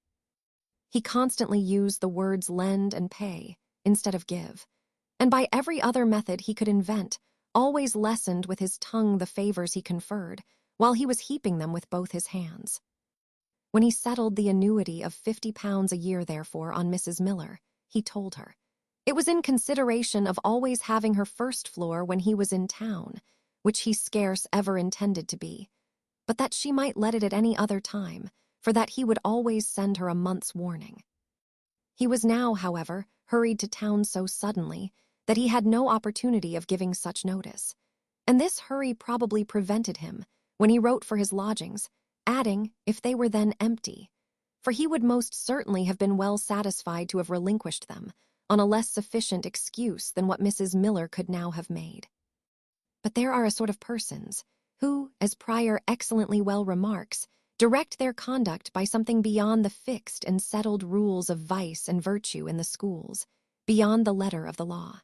He constantly used the words lend and pay, instead of give, and by every other method he could invent, always lessened with his tongue the favors he conferred, while he was heaping them with both his hands. When he settled the annuity of £50 a year, therefore, on Mrs. Miller, he told her it was in consideration of always having her first floor when he was in town, which he scarce ever intended to be, but that she might let it at any other time, for that he would always send her a month's warning. He was now, however, hurried to town so suddenly that he had no opportunity of giving such notice, and this hurry probably prevented him, when he wrote for his lodgings, adding, if they were then empty, for he would most certainly have been well satisfied to have relinquished them, on a less sufficient excuse than what Mrs. Miller could now have made. But there are a sort of persons who, as Prior excellently well remarks, direct their conduct by something beyond the fixed and settled rules of vice and virtue in the schools, beyond the letter of the law.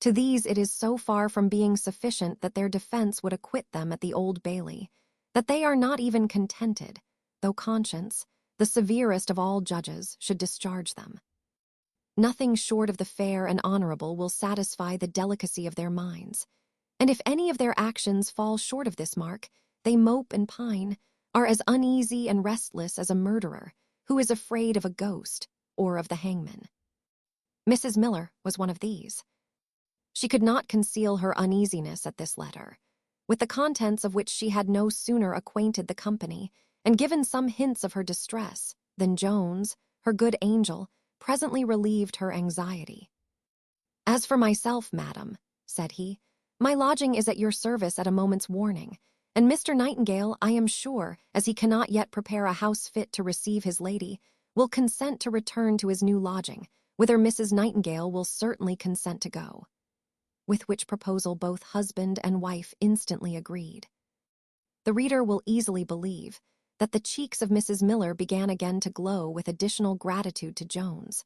To these it is so far from being sufficient that their defense would acquit them at the Old Bailey, that they are not even contented, though conscience, the severest of all judges, should discharge them. Nothing short of the fair and honorable will satisfy the delicacy of their minds, and if any of their actions fall short of this mark, they mope and pine, are as uneasy and restless as a murderer who is afraid of a ghost or of the hangman. Mrs. Miller was one of these. She could not conceal her uneasiness at this letter, with the contents of which she had no sooner acquainted the company and given some hints of her distress than Jones, her good angel, presently relieved her anxiety. "As for myself, madam," said he, "my lodging is at your service at a moment's warning, and Mr. Nightingale, I am sure, as he cannot yet prepare a house fit to receive his lady, will consent to return to his new lodging, whither Mrs. Nightingale will certainly consent to go." With which proposal both husband and wife instantly agreed. The reader will easily believe that the cheeks of Mrs. Miller began again to glow with additional gratitude to Jones,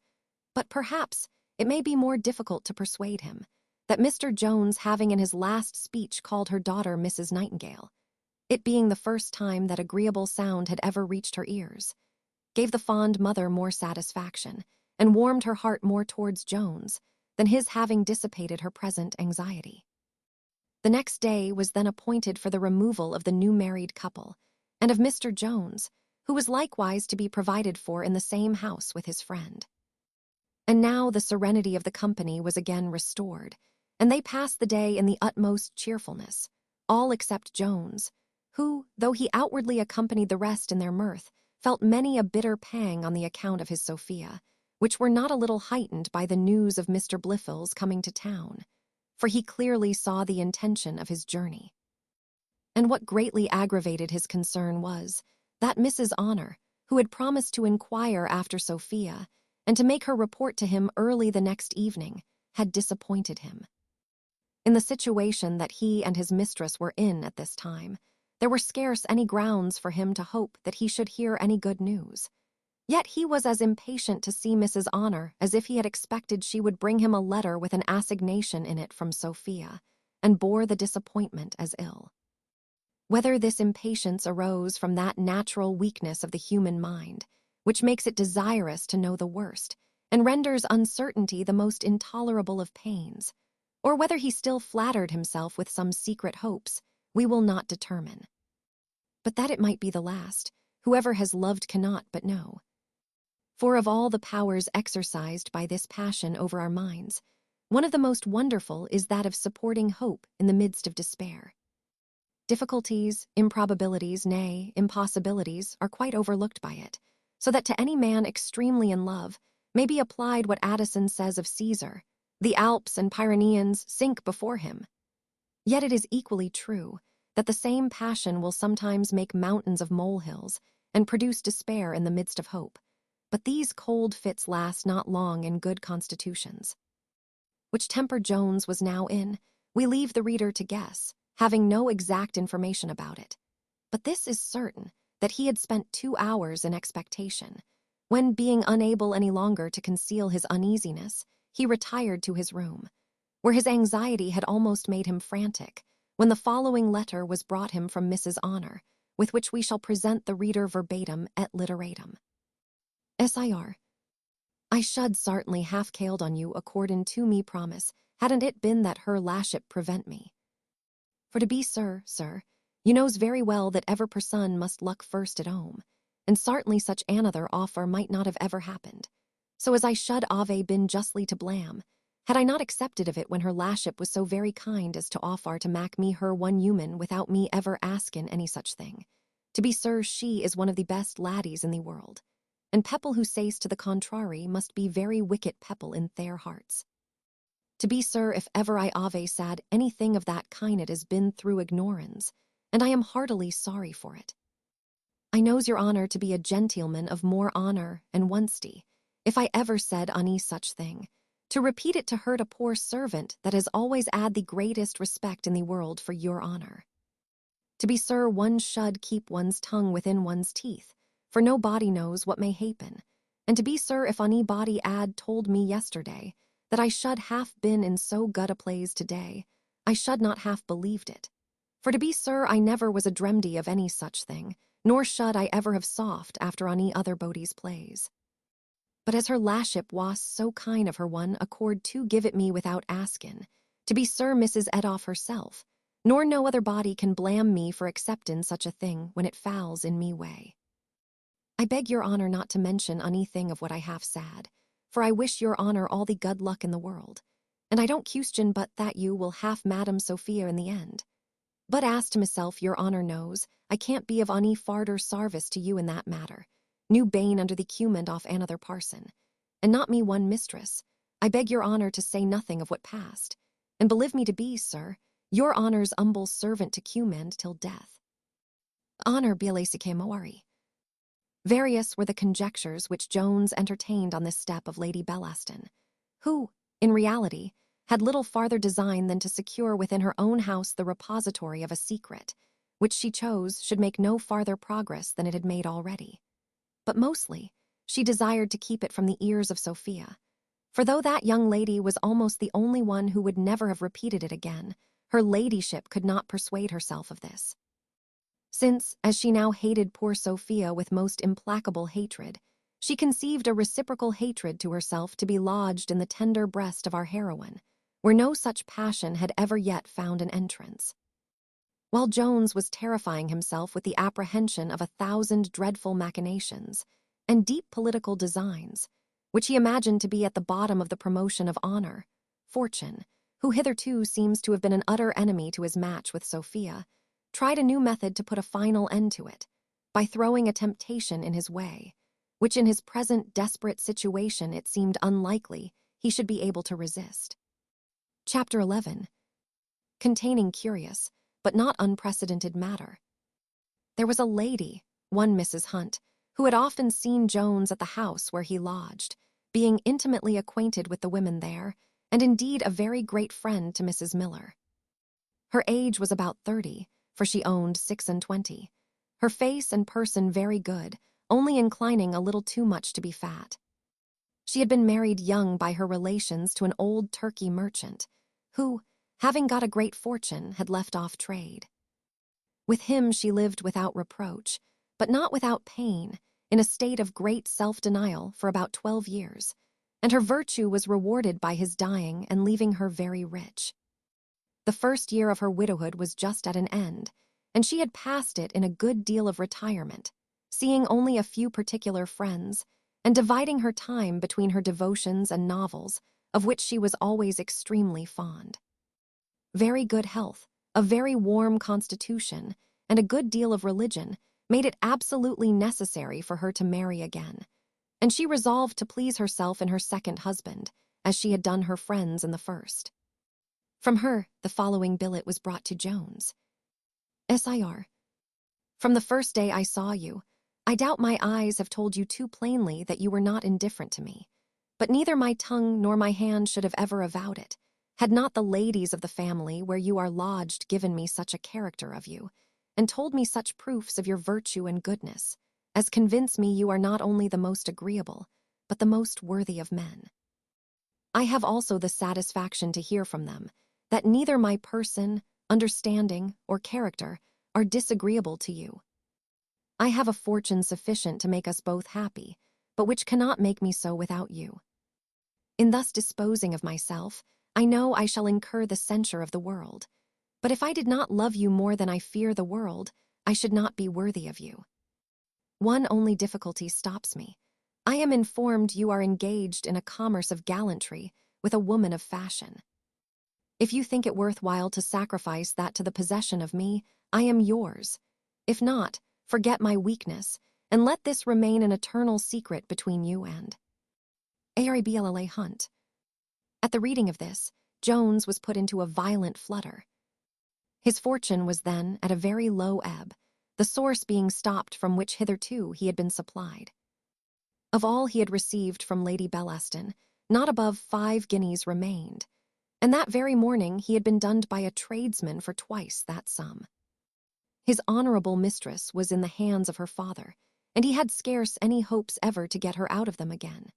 but perhaps it may be more difficult to persuade him that Mr. Jones, having in his last speech called her daughter Mrs. Nightingale, it being the first time that agreeable sound had ever reached her ears, gave the fond mother more satisfaction, and warmed her heart more towards Jones, than his having dissipated her present anxiety. The next day was then appointed for the removal of the new married couple, and of Mr. Jones, who was likewise to be provided for in the same house with his friend. And now the serenity of the company was again restored, and they passed the day in the utmost cheerfulness, all except Jones, who, though he outwardly accompanied the rest in their mirth, felt many a bitter pang on the account of his Sophia, which were not a little heightened by the news of Mr. Blifil's coming to town, for he clearly saw the intention of his journey. And what greatly aggravated his concern was, that Mrs. Honor, who had promised to inquire after Sophia, and to make her report to him early the next evening, had disappointed him. In the situation that he and his mistress were in at this time, there were scarce any grounds for him to hope that he should hear any good news. Yet he was as impatient to see Mrs. Honor as if he had expected she would bring him a letter with an assignation in it from Sophia, and bore the disappointment as ill. Whether this impatience arose from that natural weakness of the human mind, which makes it desirous to know the worst, and renders uncertainty the most intolerable of pains, or whether he still flattered himself with some secret hopes, we will not determine. But that it might be the last, whoever has loved cannot but know. For of all the powers exercised by this passion over our minds, one of the most wonderful is that of supporting hope in the midst of despair. Difficulties, improbabilities, nay, impossibilities are quite overlooked by it, so that to any man extremely in love may be applied what Addison says of Caesar: the Alps and Pyreneans sink before him. Yet it is equally true that the same passion will sometimes make mountains of molehills and produce despair in the midst of hope, but these cold fits last not long in good constitutions. Which temper Jones was now in, we leave the reader to guess, having no exact information about it. But this is certain, that he had spent 2 hours in expectation, when, being unable any longer to conceal his uneasiness, he retired to his room, where his anxiety had almost made him frantic, when the following letter was brought him from Mrs. Honor, with which we shall present the reader verbatim et literatum. Sir, I should sart'nly have called on you accordin' to me promise, hadn't it been that her laship prevent me. For to be sir, you knows very well that ever person must luck first at home, and sart'nly such another offer might not have ever happened. So as I should ave been justly to blame, had I not accepted of it when her laship was so very kind as to offer to mak me her one human without me ever askin' any such thing. To be sir, she is one of the best laddies in the world, and people who says to the contrary must be very wicked people in their hearts. To be sir, if ever I ave sad anything of that kind, it has been through ignorance, and I am heartily sorry for it. I knows your honor to be a gentleman of more honor and onesty, if I ever said any such thing, to repeat it to hurt a poor servant that has always had the greatest respect in the world for your honor. To be sir, one should keep one's tongue within one's teeth, for no body knows what may happen, and to be sir, if any body had told me yesterday that I should have been in so good a place today, I should not have believed it. For to be sir, I never was a dreamedy of any such thing, nor should I ever have soft after any other body's plays. But as her laship was so kind of her one accord to give it me without askin', to be sir, Mrs. Edoff herself, nor no other body can blame me for acceptin' such a thing when it falls in me way. I beg your honor not to mention anything of what I have said, for I wish your honor all the good luck in the world, and I don't question but that you will have Madam Sophia in the end. But as to myself, your honor knows I can't be of any farther sarvice to you in that matter. New bane under the cumand off another parson, and not me one mistress. I beg your honor to say nothing of what passed, and believe me to be, sir, your honor's humble servant to cumand till death. Honor bielesike moari. Various were the conjectures which Jones entertained on this step of Lady Bellaston, who, in reality, had little farther design than to secure within her own house the repository of a secret, which she chose should make no farther progress than it had made already. But mostly, she desired to keep it from the ears of Sophia, for though that young lady was almost the only one who would never have repeated it again, her ladyship could not persuade herself of this. Since, as she now hated poor Sophia with most implacable hatred, she conceived a reciprocal hatred to herself to be lodged in the tender breast of our heroine, where no such passion had ever yet found an entrance. While Jones was terrifying himself with the apprehension of 1,000 dreadful machinations and deep political designs, which he imagined to be at the bottom of the promotion of honor, Fortune, who hitherto seems to have been an utter enemy to his match with Sophia, tried a new method to put a final end to it, by throwing a temptation in his way, which in his present desperate situation it seemed unlikely he should be able to resist. Chapter 11, containing curious, but not unprecedented matter. There was a lady, one Mrs. Hunt, who had often seen Jones at the house where he lodged, being intimately acquainted with the women there, and indeed a very great friend to Mrs. Miller. Her age was about 30, for she owned 26. Her face and person very good, only inclining a little too much to be fat. She had been married young by her relations to an old Turkey merchant, who, having got a great fortune, had left off trade. With him she lived without reproach, but not without pain, in a state of great self-denial for about 12 years, and her virtue was rewarded by his dying and leaving her very rich. The first year of her widowhood was just at an end, and she had passed it in a good deal of retirement, seeing only a few particular friends, and dividing her time between her devotions and novels, of which she was always extremely fond. Very good health, a very warm constitution, and a good deal of religion made it absolutely necessary for her to marry again, and she resolved to please herself in her second husband, as she had done her friends in the first. From her, the following billet was brought to Jones. Sir. From the first day I saw you, I doubt my eyes have told you too plainly that you were not indifferent to me, but neither my tongue nor my hand should have ever avowed it, had not the ladies of the family where you are lodged given me such a character of you, and told me such proofs of your virtue and goodness, as convince me you are not only the most agreeable, but the most worthy of men. I have also the satisfaction to hear from them that neither my person, understanding, or character are disagreeable to you. I have a fortune sufficient to make us both happy, but which cannot make me so without you. In thus disposing of myself, I know I shall incur the censure of the world, but if I did not love you more than I fear the world, I should not be worthy of you. One only difficulty stops me. I am informed you are engaged in a commerce of gallantry with a woman of fashion. If you think it worthwhile to sacrifice that to the possession of me, I am yours. If not, forget my weakness, and let this remain an eternal secret between you and Arabella Hunt. At the reading of this, Jones was put into a violent flutter. His fortune was then at a very low ebb, the source being stopped from which hitherto he had been supplied. Of all he had received from Lady Bellaston, not above 5 guineas remained, and that very morning he had been dunned by a tradesman for twice that sum. His honourable mistress was in the hands of her father, and he had scarce any hopes ever to get her out of them again.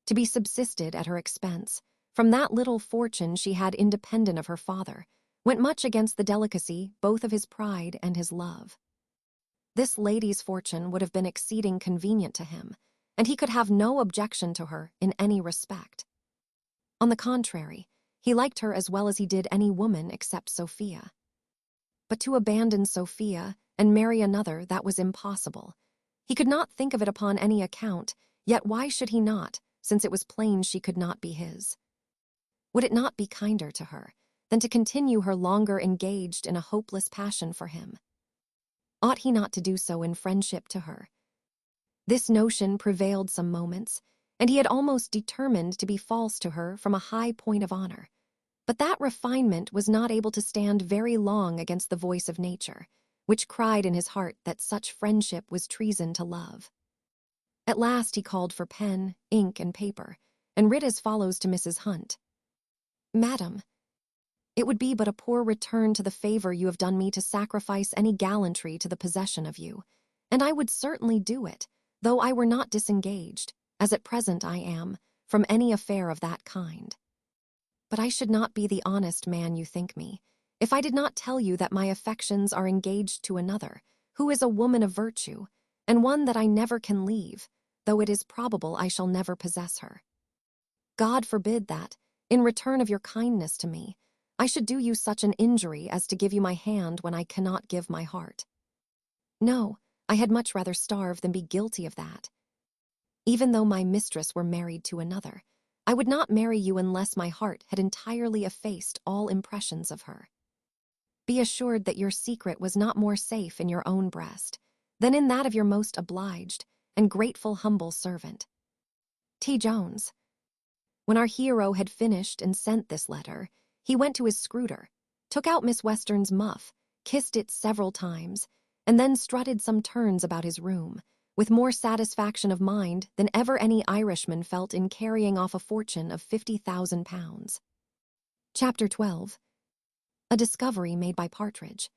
To be subsisted at her expense, from that little fortune she had independent of her father, went much against the delicacy both of his pride and his love. This lady's fortune would have been exceeding convenient to him, and he could have no objection to her in any respect. On the contrary, he liked her as well as he did any woman except Sophia. But to abandon Sophia and marry another, that was impossible. He could not think of it upon any account, yet why should he not, since it was plain she could not be his? Would it not be kinder to her than to continue her longer engaged in a hopeless passion for him? Ought he not to do so in friendship to her? This notion prevailed some moments, and he had almost determined to be false to her from a high point of honor. But that refinement was not able to stand very long against the voice of nature, which cried in his heart that such friendship was treason to love. At last he called for pen, ink, and paper, and writ as follows to Mrs. Hunt. Madam, it would be but a poor return to the favor you have done me to sacrifice any gallantry to the possession of you, and I would certainly do it, though I were not disengaged, as at present I am, from any affair of that kind. But I should not be the honest man you think me, if I did not tell you that my affections are engaged to another, who is a woman of virtue, and one that I never can leave, though it is probable I shall never possess her. God forbid that, in return of your kindness to me, I should do you such an injury as to give you my hand when I cannot give my heart. No, I had much rather starve than be guilty of that. Even though my mistress were married to another, I would not marry you unless my heart had entirely effaced all impressions of her. Be assured that your secret was not more safe in your own breast than in that of your most obliged and grateful humble servant, T. Jones. When our hero had finished and sent this letter, he went to his scrutor, took out Miss Western's muff, kissed it several times, and then strutted some turns about his room, with more satisfaction of mind than ever any Irishman felt in carrying off a fortune of £50,000. Chapter 12. A discovery made by Partridge.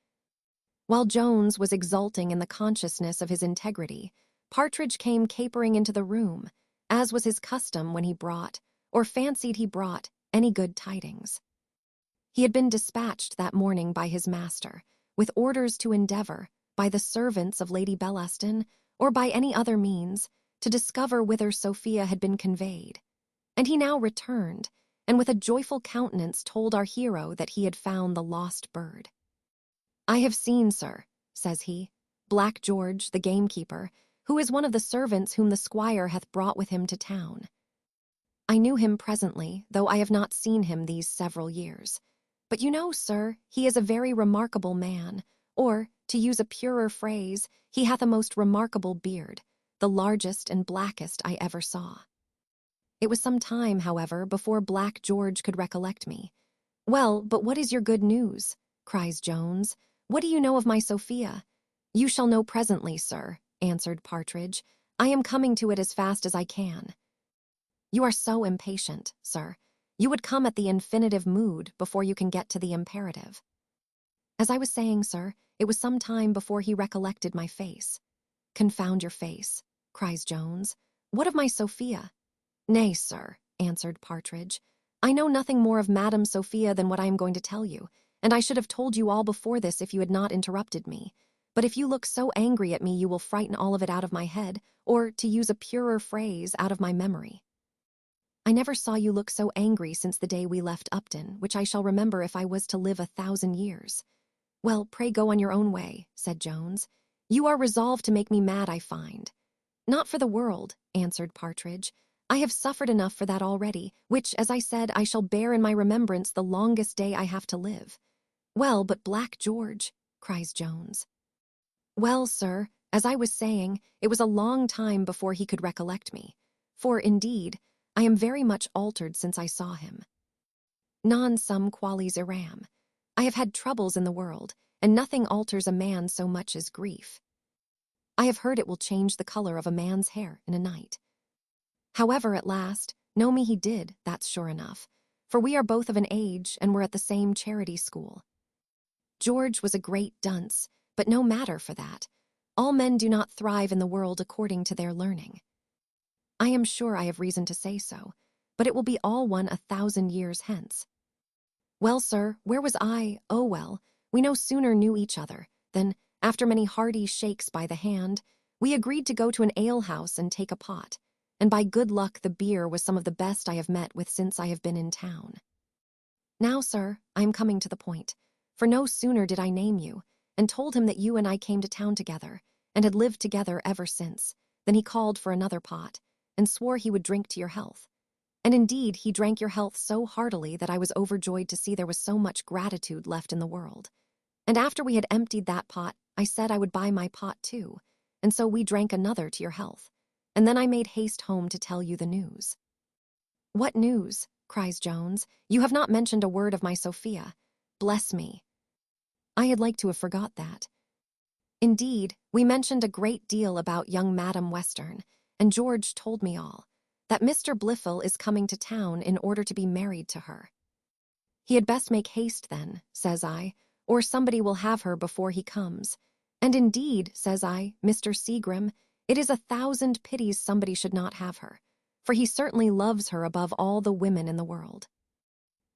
While Jones was exulting in the consciousness of his integrity, Partridge came capering into the room, as was his custom when he brought, or fancied he brought, any good tidings. He had been dispatched that morning by his master, with orders to endeavour, by the servants of Lady Bellaston, or by any other means, to discover whither Sophia had been conveyed. And he now returned, and with a joyful countenance told our hero that he had found the lost bird. "I have seen, sir," says he, "Black George, the gamekeeper, who is one of the servants whom the squire hath brought with him to town. I knew him presently, though I have not seen him these several years. But you know, sir, he is a very remarkable man, or, to use a purer phrase, he hath a most remarkable beard, the largest and blackest I ever saw." It was some time, however, before Black George could recollect me. "Well, but what is your good news?" cries Jones. "What do you know of my Sophia?" "You shall know presently, sir," answered Partridge. "I am coming to it as fast as I can." "You are so impatient, sir. You would come at the infinitive mood before you can get to the imperative." As I was saying, sir, it was some time before he recollected my face. "Confound your face," cries Jones. "What of my Sophia?" "Nay, sir," answered Partridge, "I know nothing more of Madam Sophia than what I am going to tell you, and I should have told you all before this if you had not interrupted me. But if you look so angry at me, you will frighten all of it out of my head, or, to use a purer phrase, out of my memory. I never saw you look so angry since the day we left Upton, which I shall remember if I was to live 1,000 years. "Well, pray go on your own way," said Jones. "You are resolved to make me mad, I find." "Not for the world," answered Partridge. "I have suffered enough for that already, which, as I said, I shall bear in my remembrance the longest day I have to live." "Well, but Black George," cries Jones. "Well, sir, as I was saying, it was a long time before he could recollect me. For, indeed, I am very much altered since I saw him. Non sum qualis eram. I have had troubles in the world, and nothing alters a man so much as grief. I have heard it will change the color of a man's hair in a night. However, at last, know me he did, that's sure enough, for we are both of an age and were at the same charity school. George was a great dunce, but no matter for that. All men do not thrive in the world according to their learning. I am sure I have reason to say so, but it will be all one 1,000 years hence. Well, sir, where was I? Oh, well, we no sooner knew each other than, after many hearty shakes by the hand, we agreed to go to an alehouse and take a pot, and by good luck the beer was some of the best I have met with since I have been in town. Now, sir, I am coming to the point, for no sooner did I name you, and told him that you and I came to town together, and had lived together ever since, than he called for another pot, and swore he would drink to your health. And indeed he drank your health so heartily that I was overjoyed to see there was so much gratitude left in the world. And after we had emptied that pot, I said I would buy my pot too, and so we drank another to your health, and then I made haste home to tell you the news." "What news?" cries Jones. "You have not mentioned a word of my Sophia. Bless me, I had like to have forgot that. Indeed, we mentioned a great deal about young Madam Western, and George told me all, that Mr. Blifil is coming to town in order to be married to her. He had best make haste then, says I, or somebody will have her before he comes. And indeed, says I, Mr. Seagrim, it is 1,000 pities somebody should not have her, for he certainly loves her above all the women in the world.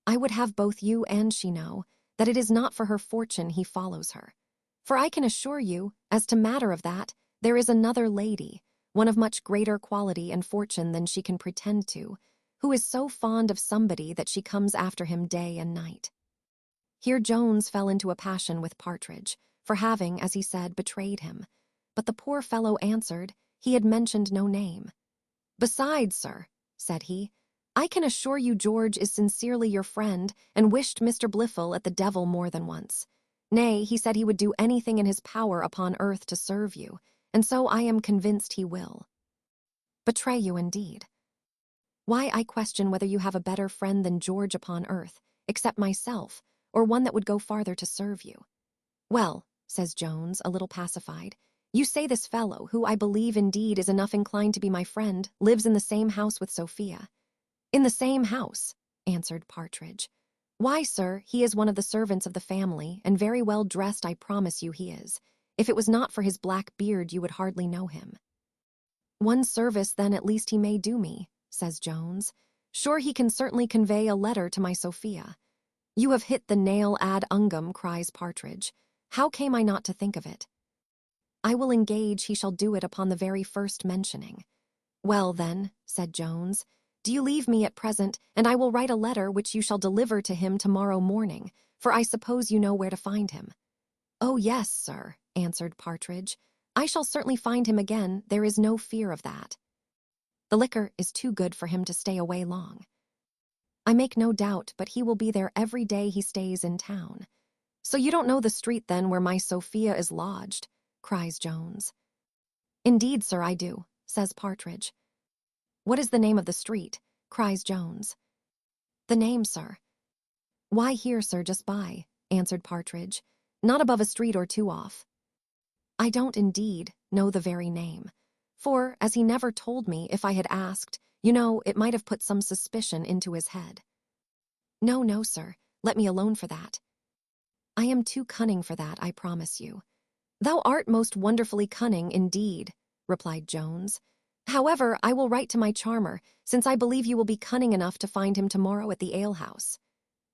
I would have both you and she know that it is not for her fortune he follows her. For I can assure you, as to matter of that, there is another lady, one of much greater quality and fortune than she can pretend to, who is so fond of somebody that she comes after him day and night." Here Jones fell into a passion with Partridge, for having, as he said, betrayed him. But the poor fellow answered, he had mentioned no name. "Besides, sir," said he, "I can assure you George is sincerely your friend, and wished Mr. Blifil at the devil more than once. Nay, he said he would do anything in his power upon earth to serve you, and so I am convinced he will." "Betray you, indeed. Why, I question whether you have a better friend than George upon earth, except myself, or one that would go farther to serve you." "Well," says Jones, a little pacified, You say this fellow, who I believe indeed is enough inclined to be my friend, lives in the same house with Sophia." "In the same house," answered Partridge. "Why, sir, he is one of the servants of the family, and very well dressed, I promise you he is. If it was not for his black beard, you would hardly know him." "One service, then, at least he may do me," says Jones. "Sure he can certainly convey a letter to my Sophia." "You have hit the nail ad ungum," cries Partridge. "How came I not to think of it?" "I will engage he shall do it upon the very first mentioning." "Well, then," said Jones, "do you leave me at present, and I will write a letter which you shall deliver to him tomorrow morning, for I suppose you know where to find him." "Oh, yes, sir," answered Partridge. "I shall certainly find him again, there is no fear of that. The liquor is too good for him to stay away long." "I make no doubt but he will be there every day he stays in town." "So you don't know the street, then, where my Sophia is lodged?" cries Jones. "Indeed, sir, I do," says Partridge. "What is the name of the street?" cries Jones. "The name, sir?" "Why, here, sir, just by," answered Partridge, "not above a street or two off." "I don't, indeed, know the very name, for, as he never told me, if I had asked, you know, it might have put some suspicion into his head." "No, no, sir, let me alone for that. I am too cunning for that, I promise you." "Thou art most wonderfully cunning, indeed," replied Jones. "However, I will write to my charmer, since I believe you will be cunning enough to find him tomorrow at the alehouse."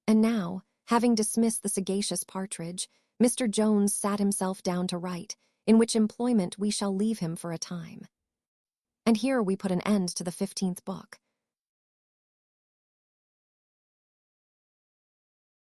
And now, having dismissed the sagacious Partridge, Mr. Jones sat himself down to write, in which employment we shall leave him for a time. And here we put an end to the 15th book.